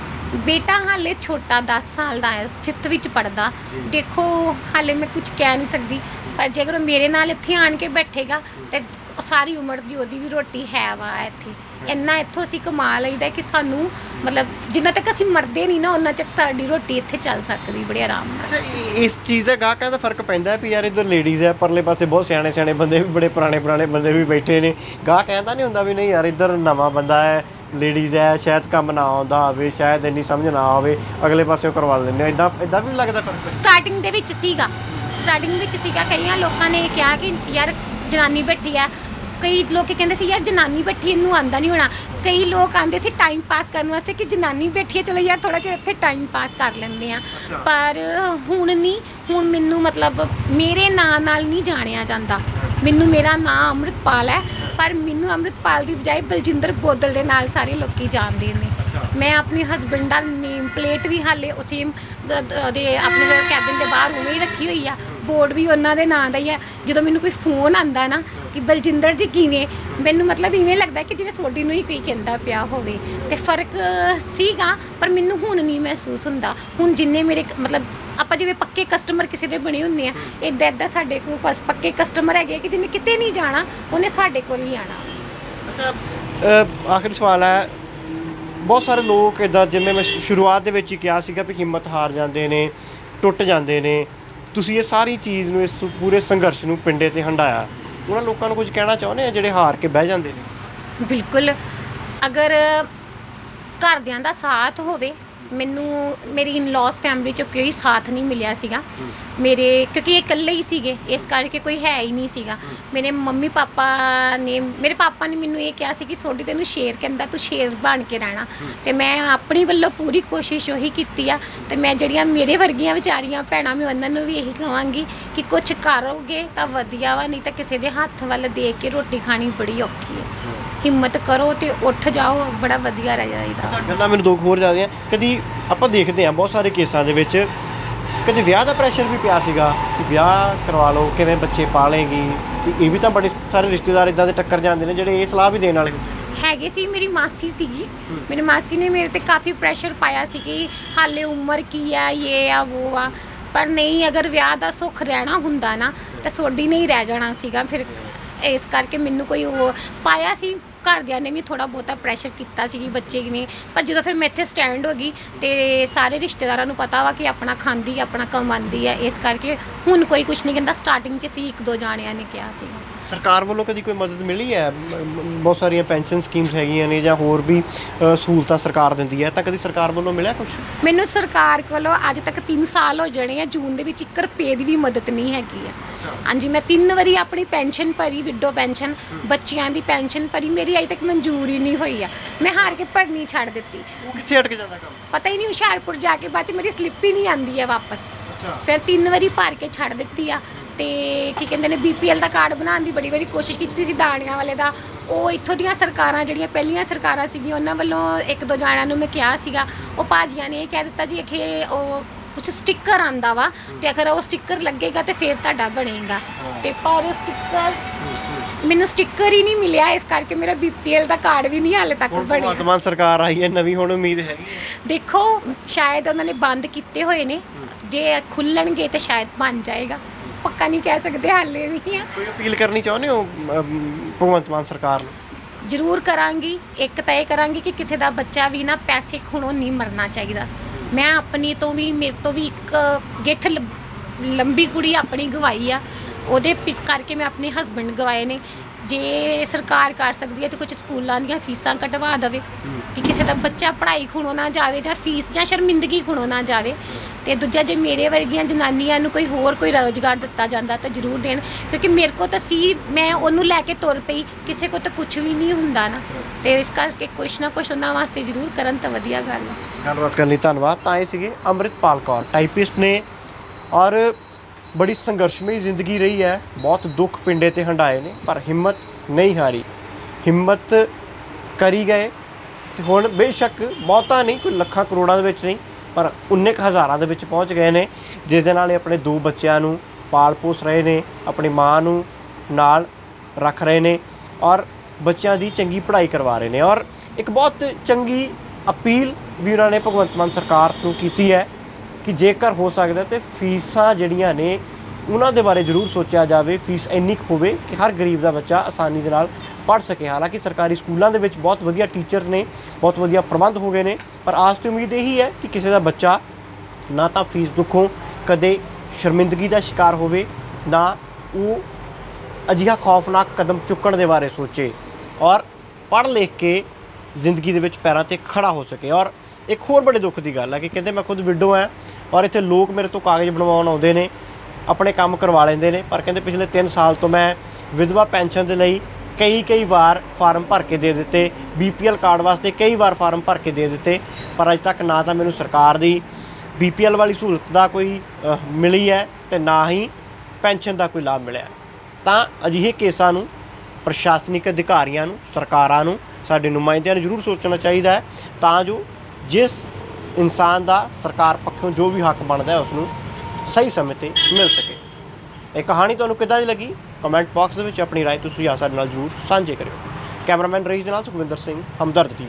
ਬੇਟਾ ਹਾਲੇ ਛੋਟਾ 10 ਸਾਲ ਦਾ ਹੈ, 5th ਵਿੱਚ ਪੜ੍ਹਦਾ। ਦੇਖੋ ਹਾਲੇ ਮੈਂ ਕੁਝ ਕਹਿ ਨਹੀਂ ਸਕਦੀ, ਪਰ ਜੇਕਰ ਉਹ ਮੇਰੇ ਨਾਲ ਇੱਥੇ ਆਣ ਕੇ ਬੈਠੇਗਾ ਤੇ ਸਾਰੀ ਉਮਰ ਦੀ ਉਹਦੀ ਵੀ ਰੋਟੀ ਹੈ ਵਾ ਇੱਥੇ। ਇੰਨਾ ਇੱਥੋਂ ਅਸੀਂ ਕਮਾ ਲਈਦਾ ਕਿ ਸਾਨੂੰ ਮਤਲਬ ਜਿੰਨਾ ਤੱਕ ਅਸੀਂ ਮਰਦੇ ਨਹੀਂ ਨਾ, ਉਹਨਾਂ ਤੱਕ ਤੁਹਾਡੀ ਰੋਟੀ ਇੱਥੇ ਚੱਲ ਸਕਦੀ ਬੜੇ ਆਰਾਮ ਨਾਲ। ਅੱਛਾ, ਇਸ ਚੀਜ਼ ਦਾ ਗਾਹਕਾਂ ਦਾ ਫਰਕ ਪੈਂਦਾ ਵੀ ਯਾਰ ਇੱਧਰ ਲੇਡੀਜ਼ ਹੈ, ਪਰਲੇ ਪਾਸੇ ਬਹੁਤ ਸਿਆਣੇ ਬੰਦੇ ਵੀ, ਬੜੇ ਪੁਰਾਣੇ ਬੰਦੇ ਵੀ ਬੈਠੇ ਨੇ। ਗਾਹ ਕਹਿੰਦਾ ਨਹੀਂ ਹੁੰਦਾ ਵੀ ਨਹੀਂ ਯਾਰ ਇੱਧਰ ਨਵਾਂ ਬੰਦਾ ਹੈ, ਲੇਡੀਜ਼ ਹੈ, ਸ਼ਾਇਦ ਕੰਮ ਨਾ ਆਉਂਦਾ ਹੋਵੇ, ਸ਼ਾਇਦ ਇੰਨੀ ਸਮਝ ਨਾ ਆਵੇ, ਅਗਲੇ ਪਾਸੇ ਕਰਵਾ ਲੈਂਦੇ ਹੋ। ਇੱਦਾਂ ਵੀ ਲੱਗਦਾ ਫਰਕ? ਸਟਾਰਟਿੰਗ ਦੇ ਵਿੱਚ ਸੀਗਾ ਕਈਆਂ ਲੋਕਾਂ ਨੇ ਕਿਹਾ ਕਿ ਯਾਰ ਜਨਾਨੀ ਬੈਠੀ ਆ। ਕਈ ਲੋਕ ਕਹਿੰਦੇ ਸੀ ਯਾਰ ਜਨਾਨੀ ਬੈਠੀ, ਇਹਨੂੰ ਆਂਦਾ ਨਹੀਂ ਹੋਣਾ। ਕਈ ਲੋਕ ਆਂਦੇ ਸੀ ਟਾਈਮ ਪਾਸ ਕਰਨ ਵਾਸਤੇ ਕਿ ਜਨਾਨੀ ਬੈਠੀ ਹੈ, ਚਲੋ ਯਾਰ ਥੋੜ੍ਹਾ ਜਿਹਾ ਇੱਥੇ ਟਾਈਮ ਪਾਸ ਕਰ ਲੈਂਦੇ ਆ। ਪਰ ਹੁਣ ਨਹੀਂ, ਹੁਣ ਮੈਨੂੰ ਮਤਲਬ ਮੇਰੇ ਨਾਂ ਨਾਲ ਨਹੀਂ ਜਾਣਿਆ ਜਾਂਦਾ। ਮੈਨੂੰ ਮੇਰਾ ਨਾਂ ਅੰਮ੍ਰਿਤਪਾਲ ਹੈ, ਪਰ ਮੈਨੂੰ ਅੰਮ੍ਰਿਤਪਾਲ ਦੀ ਬਜਾਏ ਬਲਜਿੰਦਰ ਬੋਦਲ ਦੇ ਨਾਲ ਸਾਰੇ ਲੋਕੀ ਜਾਣਦੇ ਨੇ। ਮੈਂ ਆਪਣੇ ਹਸਬੈਂਡ ਦਾ ਨੇਮ ਪਲੇਟ ਵੀ ਹਾਲੇ ਸੇਮ ਉਹਦੇ ਆਪਣੇ ਕੈਬਿਨ ਦੇ ਬਾਹਰ ਉਵੇਂ ਹੀ ਰੱਖੀ ਹੋਈ ਆ, ਬੋਰਡ ਵੀ ਉਹਨਾਂ ਦੇ ਨਾਂ ਦਾ ਹੀ ਆ। ਜਦੋਂ ਮੈਨੂੰ ਕੋਈ ਫੋਨ ਆਉਂਦਾ ਨਾ ਕਿ ਬਲਜਿੰਦਰ ਜੀ ਕਿਵੇਂ, ਮੈਨੂੰ ਮਤਲਬ ਇਵੇਂ ਲੱਗਦਾ ਕਿ ਜਿਵੇਂ ਸੋਡੀ ਨੂੰ ਹੀ ਕੋਈ ਕਹਿੰਦਾ ਪਿਆ ਹੋਵੇ। ਤੇ ਫਰਕ ਸੀਗਾ, ਪਰ ਮੈਨੂੰ ਹੁਣ ਨਹੀਂ ਮਹਿਸੂਸ ਹੁੰਦਾ। ਹੁਣ ਜਿੰਨੇ ਮੇਰੇ ਮਤਲਬ ਆਪਾਂ ਜਿਵੇਂ ਪੱਕੇ ਕਸਟਮਰ ਕਿਸੇ ਦੇ ਬਣੇ ਹੁੰਦੇ ਆ, ਇੱਦਾਂ ਸਾਡੇ ਕੋਲ ਬਸ ਪੱਕੇ ਕਸਟਮਰ ਹੈਗੇ ਕਿ ਜਿਹਨੇ ਕਿਤੇ ਨਹੀਂ ਜਾਣਾ, ਉਹਨੇ ਸਾਡੇ ਕੋਲ ਹੀ ਆਉਣਾ। ਅੱਛਾ, ਆਖਰੀ ਸਵਾਲ ਹੈ, ਬਹੁਤ ਸਾਰੇ ਲੋਕ ਇੱਦਾਂ, ਜਿਵੇਂ ਮੈਂ ਸ਼ੁਰੂਆਤ ਦੇ ਵਿੱਚ ਹੀ ਕਿਹਾ ਸੀਗਾ ਵੀ ਹਿੰਮਤ ਹਾਰ ਜਾਂਦੇ ਨੇ, ਟੁੱਟ ਜਾਂਦੇ ਨੇ। ਤੁਸੀਂ ਇਹ ਸਾਰੀ ਚੀਜ਼ ਨੂੰ, ਇਸ ਪੂਰੇ ਸੰਘਰਸ਼ ਨੂੰ ਪਿੰਡੇ 'ਤੇ ਹੰਢਾਇਆ, ਉਹਨਾਂ ਲੋਕਾਂ ਨੂੰ ਕੁਝ ਕਹਿਣਾ ਚਾਹੁੰਦੇ ਆ ਜਿਹੜੇ ਹਾਰ ਕੇ ਬਹਿ ਜਾਂਦੇ ਨੇ? ਬਿਲਕੁਲ, ਅਗਰ ਘਰਦਿਆਂ ਦਾ ਸਾਥ ਹੋਵੇ। ਮੈਨੂੰ ਮੇਰੀ ਇਨ-ਲॉज ਫੈਮਿਲੀ 'ਚੋਂ ਕੋਈ ਸਾਥ ਨਹੀਂ ਮਿਲਿਆ ਸੀਗਾ ਮੇਰੇ, ਕਿਉਂਕਿ ਇਹ ਇਕੱਲੇ ਹੀ ਸੀਗੇ, ਇਸ ਕਰਕੇ ਕੋਈ ਹੈ ਹੀ ਨਹੀਂ ਸੀਗਾ। ਮੇਰੇ ਪਾਪਾ ਨੇ ਮੈਨੂੰ ਇਹ ਕਿਹਾ ਸੀ ਕਿ ਸੋਡੀ ਤੈਨੂੰ ਸ਼ੇਰ ਕਹਿੰਦਾ, ਤੂੰ ਸ਼ੇਰ ਬਣ ਕੇ ਰਹਿਣਾ। ਤੇ ਮੈਂ ਆਪਣੀ ਵੱਲੋਂ ਪੂਰੀ ਕੋਸ਼ਿਸ਼ ਉਹੀ ਕੀਤੀ ਆ। ਤੇ ਮੈਂ ਜਿਹੜੀਆਂ ਮੇਰੇ ਵਰਗੀਆਂ ਵਿਚਾਰੀਆਂ ਭੈਣਾਂ, ਮੈਂ ਉਹਨਾਂ ਨੂੰ ਵੀ ਇਹੀ ਕਹਾਂਗੀ ਕਿ ਕੁਝ ਕਰੋਗੇ ਤਾਂ ਵਧੀਆ ਵਾ, ਨਹੀਂ ਤਾਂ ਕਿਸੇ ਦੇ ਹੱਥ ਵੱਲ ਦੇਖ ਕੇ ਰੋਟੀ ਖਾਣੀ ਬੜੀ ਔਖੀ ਹੈ। ਹਿੰਮਤ ਕਰੋ ਤੇ ਉੱਠ ਜਾਓ, ਬੜਾ ਵਧੀਆ ਰਹਿ ਜਾਈਦਾ। ਗੱਲਾਂ ਮੈਨੂੰ ਦੁੱਖ ਹੋਰ ਜ਼ਿਆਦਾ। ਕਦੀ ਆਪਾਂ ਦੇਖਦੇ ਹਾਂ ਬਹੁਤ ਸਾਰੇ ਕੇਸਾਂ ਦੇ ਵਿੱਚ, ਕਦੇ ਵਿਆਹ ਦਾ ਪ੍ਰੈਸ਼ਰ ਵੀ ਪਿਆ ਸੀਗਾ ਕਿ ਵਿਆਹ ਕਰਵਾ ਲਓ, ਕਿਵੇਂ ਬੱਚੇ ਪਾਲੇਗੀ। ਇਹ ਵੀ ਤਾਂ ਬੜੇ ਸਾਰੇ ਰਿਸ਼ਤੇਦਾਰ ਇੱਦਾਂ ਦੇ ਟੱਕਰ ਜਾਂਦੇ ਨੇ ਜਿਹੜੇ ਇਹ ਸਲਾਹ ਵੀ ਦੇਣ ਵਾਲੇ ਹੈਗੇ ਸੀ। ਮੇਰੀ ਮਾਸੀ ਸੀਗੀ, ਮੇਰੀ ਮਾਸੀ ਨੇ ਮੇਰੇ 'ਤੇ ਕਾਫੀ ਪ੍ਰੈਸ਼ਰ ਪਾਇਆ ਸੀ ਕਿ ਹਾਲੇ ਉਮਰ ਕੀ ਆ, ਇਹ ਆ ਉਹ ਆ। ਪਰ ਨਹੀਂ, ਅਗਰ ਵਿਆਹ ਦਾ ਸੁੱਖ ਰਹਿਣਾ ਹੁੰਦਾ ਨਾ ਤਾਂ ਸੋਡੀ ਨਹੀਂ ਰਹਿ ਜਾਣਾ ਸੀਗਾ। ਫਿਰ ਇਸ ਕਰਕੇ ਮੈਨੂੰ ਕੋਈ ਉਹ ਪਾਇਆ ਸੀ ਘਰਦਿਆਂ ਨੇ ਵੀ ਥੋੜਾ ਬਹੁਤਾ ਪ੍ਰੈਸ਼ਰ ਕੀਤਾ ਸੀ ਕਿ ਬੱਚੇ ਕਿਵੇਂ, ਪਰ ਜਦੋਂ ਫਿਰ ਮੈਂ ਇੱਥੇ ਸਟੈਂਡ ਹੋ ਗਈ ਤੇ ਸਾਰੇ ਰਿਸ਼ਤੇਦਾਰਾਂ ਨੂੰ ਪਤਾ ਵਾ ਕਿ ਆਪਣਾ ਖਾਂਦੀ ਆਪਣਾ ਕਮਾਉਂਦੀ ਹੈ, ਇਸ ਕਰਕੇ ਹੁਣ ਕੋਈ ਕੁਝ ਨਹੀਂ ਕਹਿੰਦਾ। ਸਟਾਰਟਿੰਗ 'ਚ ਸੀ 1-2 ਜਾਣਿਆਂ ਨੇ ਕਿਹਾ ਸੀ। ਸਰਕਾਰ ਵੱਲੋਂ ਕਦੀ ਕੋਈ ਮਦਦ ਮਿਲੀ ਹੈ? ਬਹੁਤ ਸਾਰੀਆਂ ਪੈਨਸ਼ਨ ਸਕੀਮਸ ਹੈਗੀਆਂ ਨੇ ਜਾਂ ਹੋਰ ਵੀ ਸਹੂਲਤਾਂ ਸਰਕਾਰ ਦਿੰਦੀ ਹੈ, ਤਾਂ ਕਦੀ ਸਰਕਾਰ ਵੱਲੋਂ ਮਿਲਿਆ ਕੁਝ? ਮੈਨੂੰ ਸਰਕਾਰ ਕੋਲੋਂ ਅੱਜ ਤੱਕ 3 ਸਾਲ ਹੋ ਜਾਣੇ ਆ, ਜੂਨ ਦੇ ਵਿੱਚ 1 ਰੁਪਏ ਦੀ ਵੀ ਮਦਦ ਨਹੀਂ ਹੈਗੀ ਆ। ਹਾਂਜੀ, ਮੈਂ 3 ਵਾਰੀ ਆਪਣੀ ਪੈਨਸ਼ਨ ਭਰੀ, ਵਿਡੋ ਪੈਨਸ਼ਨ, ਬੱਚਿਆਂ ਦੀ ਪੈਨਸ਼ਨ ਭਰੀ, ਮੇਰੀ ਅਜੇ ਤੱਕ ਮਨਜ਼ੂਰ ਹੀ ਨਹੀਂ ਹੋਈ ਆ। ਮੈਂ ਹਾਰ ਕੇ ਭਰਨੀ ਛੱਡ ਦਿੱਤੀ। ਉਹ ਕਿੱਥੇ ਅਟਕ ਜਾਂਦਾ ਕੰਮ? ਪਤਾ ਹੀ ਨਹੀਂ, ਹੁਸ਼ਿਆਰਪੁਰ ਜਾ ਕੇ ਬਾਅਦ 'ਚ ਮੇਰੀ ਸਲਿੱਪ ਹੀ ਨਹੀਂ ਆਉਂਦੀ ਹੈ ਵਾਪਸ। ਫਿਰ 3 ਵਾਰੀ ਭਰ ਕੇ ਛੱਡ ਦਿੱਤੀ ਆ। ਤੇ ਕੀ ਕਹਿੰਦੇ ਨੇ, BPL ਦਾ ਕਾਰਡ ਬਣਾਉਣ ਦੀ ਬੜੀ ਵਾਰੀ ਕੋਸ਼ਿਸ਼ ਕੀਤੀ ਸੀ, ਦਾਣਿਆਂ ਵਾਲੇ ਦਾ। ਉਹ ਇੱਥੋਂ ਦੀਆਂ ਸਰਕਾਰਾਂ ਜਿਹੜੀਆਂ ਪਹਿਲੀਆਂ ਸਰਕਾਰਾਂ ਸੀਗੀਆਂ ਉਹਨਾਂ ਵੱਲੋਂ 1-2 ਜਾਣਿਆਂ ਨੂੰ ਮੈਂ ਕਿਹਾ ਸੀਗਾ, ਉਹ ਭਾਜੀਆਂ ਨੇ ਇਹ ਕਹਿ ਦਿੱਤਾ ਜੀ ਕਿ ਉਹ ਕੁਝ ਸਟicker ਆਂਦਾ ਵਾ ਤੇ ਅਗਰ ਉਹ ਸਟicker ਲੱਗੇਗਾ ਤੇ ਫਿਰ ਤੁਹਾਡਾ ਬਣੇਗਾ। ਤੇ ਪਰ ਮੈਨੂੰ ਸਟicker ਹੀ ਨਹੀਂ ਮਿਲਿਆ, ਇਸ ਕਰਕੇ ਮੇਰਾ BPL ਦਾ ਕਾਰਡ ਵੀ ਨਹੀਂ ਹਾਲੇ ਤੱਕ ਬਣਿਆ। ਵਰਤਮਾਨ ਸਰਕਾਰ ਆਈ ਹੈ ਨਵੀਂ, ਹੁਣ ਉਮੀਦ ਹੈਗੀ? ਦੇਖੋ, ਸ਼ਾਇਦ ਉਹਨਾਂ ਨੇ ਬੰਦ ਕੀਤੇ ਹੋਏ ਨੇ, ਜੇ ਖੁੱਲਣਗੇ ਤੇ ਸ਼ਾਇਦ ਬਣ ਜਾਏਗਾ, ਪੱਕਾ ਨਹੀਂ ਕਹਿ ਸਕਦੇ ਹਾਲੇ ਵੀ ਆ। ਕੋਈ ਅਪੀਲ ਕਰਨੀ ਚਾਹੁੰਦੇ ਹੋ ਭਗਵੰਤ ਮਾਨ ਸਰਕਾਰ ਨੂੰ? ਜ਼ਰੂਰ ਕਰਾਂਗੀ। ਇੱਕ ਤਾਂ ਇਹ ਕਰਾਂਗੀ ਕਿ ਕਿਸੇ ਦਾ ਬੱਚਾ ਵੀ ਨਾ ਪੈਸੇ ਖੁਣੋਂ ਨਹੀਂ ਮਰਨਾ ਚਾਹੀਦਾ। ਮੈਂ ਆਪਣੀ ਤੋਂ ਵੀ, ਮੇਰੇ ਤੋਂ ਵੀ ਇੱਕ ਗਿੱਠ ਲੰਬੀ ਕੁੜੀ ਆਪਣੀ ਗਵਾਈ ਆ, ਉਹਦੇ ਕਰਕੇ ਮੈਂ ਆਪਣੇ ਹਸਬੈਂਡ ਗਵਾਏ ਨੇ। ਜੇ ਸਰਕਾਰ ਕਰ ਸਕਦੀ ਹੈ ਤਾਂ ਕੁਝ ਸਕੂਲਾਂ ਦੀਆਂ ਫੀਸਾਂ ਕਟਵਾ ਦੇਵੇ ਕਿ ਕਿਸੇ ਦਾ ਬੱਚਾ ਪੜ੍ਹਾਈ ਖੁਣੋਂ ਨਾ ਜਾਵੇ, ਜਾਂ ਫੀਸ ਜਾਂ ਸ਼ਰਮਿੰਦਗੀ ਖੁਣੋਂ ਨਾ ਜਾਵੇ। ਤੇ ਦੂਜਾ, ਜੇ ਮੇਰੇ ਵਰਗੀਆਂ ਜਨਾਨੀਆਂ ਨੂੰ ਕੋਈ ਰੋਜ਼ਗਾਰ ਦਿੱਤਾ ਜਾਂਦਾ ਤਾਂ ਜ਼ਰੂਰ ਦੇਣ, ਕਿਉਂਕਿ ਮੇਰੇ ਕੋਲ ਤਾਂ ਸੀ, ਮੈਂ ਉਹਨੂੰ ਲੈ ਕੇ ਤੁਰ ਪਈ, ਕਿਸੇ ਕੋਲ ਤਾਂ ਕੁਝ ਵੀ ਨਹੀਂ ਹੁੰਦਾ ਨਾ। ਤੇ ਇਸ ਕਰਕੇ ਕੁਛ ਨਾ ਕੁਛ ਉਹਨਾਂ ਵਾਸਤੇ ਜ਼ਰੂਰ ਕਰਨ ਤਾਂ ਵਧੀਆ ਗੱਲ ਹੈ। ਗੱਲਬਾਤ ਕਰਨ ਲਈ ਧੰਨਵਾਦ। ਤਾਂ ਇਹ ਸੀਗੇ ਅੰਮ੍ਰਿਤਪਾਲ ਕੌਰ, ਟਾਈਪਿਸਟ ਨੇ, ਔਰ ਬੜੀ ਸੰਘਰਸ਼ਮਈ ਜ਼ਿੰਦਗੀ ਰਹੀ ਹੈ, ਬਹੁਤ ਦੁੱਖ ਪਿੰਡੇ ਤੇ ਹੰਡਾਏ ਨੇ, ਪਰ ਹਿੰਮਤ ਨਹੀਂ ਹਾਰੀ, ਹਿੰਮਤ ਕਰੀ ਗਏ। ਤੇ ਹੁਣ ਬੇਸ਼ੱਕ ਬਹੁਤਾ ਨਹੀਂ, ਕੋਈ ਲੱਖਾਂ ਕਰੋੜਾਂ ਦੇ ਵਿੱਚ ਨਹੀਂ, ਪਰ 19 ਹਜ਼ਾਰਾਂ ਦੇ ਵਿੱਚ ਪਹੁੰਚ ਗਏ ਨੇ, ਜਿਸ ਦੇ ਨਾਲ ਇਹ ਆਪਣੇ 2 ਬੱਚਿਆਂ ਨੂੰ ਪਾਲ ਪੋਸ ਰਹੇ ਨੇ, ਆਪਣੀ ਮਾਂ ਨੂੰ ਨਾਲ ਰੱਖ ਰਹੇ ਨੇ, ਔਰ ਬੱਚਿਆਂ ਦੀ ਚੰਗੀ ਪੜ੍ਹਾਈ ਕਰਵਾ ਰਹੇ ਨੇ। ਔਰ ਇੱਕ ਬਹੁਤ ਚੰਗੀ ਅਪੀਲ ਵੀ ਉਹਨਾਂ ਨੇ ਭਗਵੰਤ ਮਾਨ ਸਰਕਾਰ ਨੂੰ ਕੀਤੀ ਹੈ ਕਿ ਜੇਕਰ ਹੋ ਸਕਦਾ ਤੇ ਫੀਸਾਂ ਜਿਹੜੀਆਂ ਨੇ ਉਹਨਾਂ ਦੇ ਬਾਰੇ ਜ਼ਰੂਰ ਸੋਚਿਆ ਜਾਵੇ। ਫੀਸ ਇੰਨੀ ਕੁ ਹੋਵੇ ਕਿ ਹਰ ਗਰੀਬ ਦਾ ਬੱਚਾ ਆਸਾਨੀ ਦੇ ਨਾਲ ਪੜ੍ਹ ਸਕੇ। ਹਾਲਾਂਕਿ ਸਰਕਾਰੀ ਸਕੂਲਾਂ ਦੇ ਵਿੱਚ ਬਹੁਤ ਵਧੀਆ ਟੀਚਰਸ ਨੇ, ਬਹੁਤ ਵਧੀਆ ਪ੍ਰਬੰਧ ਹੋ ਗਏ ਨੇ, ਪਰ ਆਸ ਤੇ ਉਮੀਦ ਇਹੀ ਹੈ ਕਿ ਕਿਸੇ ਦਾ ਬੱਚਾ ਨਾ ਤਾਂ ਫੀਸ ਦੁੱਖੋਂ ਕਦੇ ਸ਼ਰਮਿੰਦਗੀ ਦਾ ਸ਼ਿਕਾਰ ਹੋਵੇ, ਨਾ ਉਹ ਅਜਿਹਾ ਖੌਫਨਾਕ ਕਦਮ ਚੁੱਕਣ ਦੇ ਬਾਰੇ ਸੋਚੇ, ਔਰ ਪੜ੍ਹ ਲਿਖ ਕੇ ਜ਼ਿੰਦਗੀ ਦੇ ਵਿੱਚ ਪੈਰਾਂ 'ਤੇ ਖੜਾ ਹੋ ਸਕੇ। ਔਰ ਇੱਕ ਹੋਰ ਬੜੇ ਦੁੱਖ ਦੀ ਗੱਲ ਹੈ ਕਿ ਕਹਿੰਦੇ ਮੈਂ ਖੁਦ ਵਿਡੋ ਹਾਂ, ਔਰ ਇੱਥੇ ਲੋਕ ਮੇਰੇ ਤੋਂ ਕਾਗਜ਼ ਬਣਵਾਉਣ ਆਉਂਦੇ ਨੇ, ਆਪਣੇ ਕੰਮ ਕਰਵਾ ਲੈਂਦੇ ਨੇ, ਪਰ ਕਹਿੰਦੇ ਪਿਛਲੇ 3 ਸਾਲ ਤੋਂ ਮੈਂ ਵਿਧਵਾ ਪੈਨਸ਼ਨ ਦੇ ਲਈ ਕਈ ਵਾਰ ਫਾਰਮ ਭਰ ਕੇ ਦੇ ਦਿੱਤੇ, BPL ਕਾਰਡ ਵਾਸਤੇ ਕਈ ਵਾਰ ਫਾਰਮ ਭਰ ਕੇ ਦੇ ਦਿੱਤੇ, ਪਰ ਅਜੇ ਤੱਕ ਨਾ ਤਾਂ ਮੈਨੂੰ ਸਰਕਾਰ ਦੀ BPL ਵਾਲੀ ਸਹੂਲਤ ਦਾ ਕੋਈ ਮਿਲੀ ਹੈ ਤੇ ਨਾ ਹੀ ਪੈਨਸ਼ਨ ਦਾ ਕੋਈ ਲਾਭ ਮਿਲਿਆ। ਤਾਂ ਅਜਿਹੇ ਕੇਸਾਂ ਨੂੰ ਪ੍ਰਸ਼ਾਸਨਿਕ ਅਧਿਕਾਰੀਆਂ ਨੂੰ, ਸਰਕਾਰਾਂ ਨੂੰ, ਸਾਡੇ ਨੁਮਾਇੰਦਿਆਂ ਨੂੰ ਜ਼ਰੂਰ ਸੋਚਣਾ ਚਾਹੀਦਾ ਹੈ, ਤਾਂ ਜੋ ਜਿਸ ਇਨਸਾਨ ਦਾ ਸਰਕਾਰ ਪੱਖੋਂ ਜੋ ਵੀ ਹੱਕ ਬਣਦਾ ਹੈ ਉਸ ਨੂੰ ਸਹੀ ਸਮੇਂ 'ਤੇ ਮਿਲ ਸਕੇ। ਇਹ ਕਹਾਣੀ ਤੁਹਾਨੂੰ ਕਿੱਦਾਂ ਦੀ ਲੱਗੀ? ਕਮੈਂਟ ਬਾਕਸ ਦੇ ਵਿੱਚ ਆਪਣੀ ਰਾਏ ਤੁਸੀਂ ਸਾਡੇ ਨਾਲ ਜ਼ਰੂਰ ਸਾਂਝੇ ਕਰਿਓ। ਕੈਮਰਾਮੈਨ ਰਈਸ ਦੇ ਨਾਲ ਸੁਖਵਿੰਦਰ ਸਿੰਘ, ਹਮਦਰਦ TV।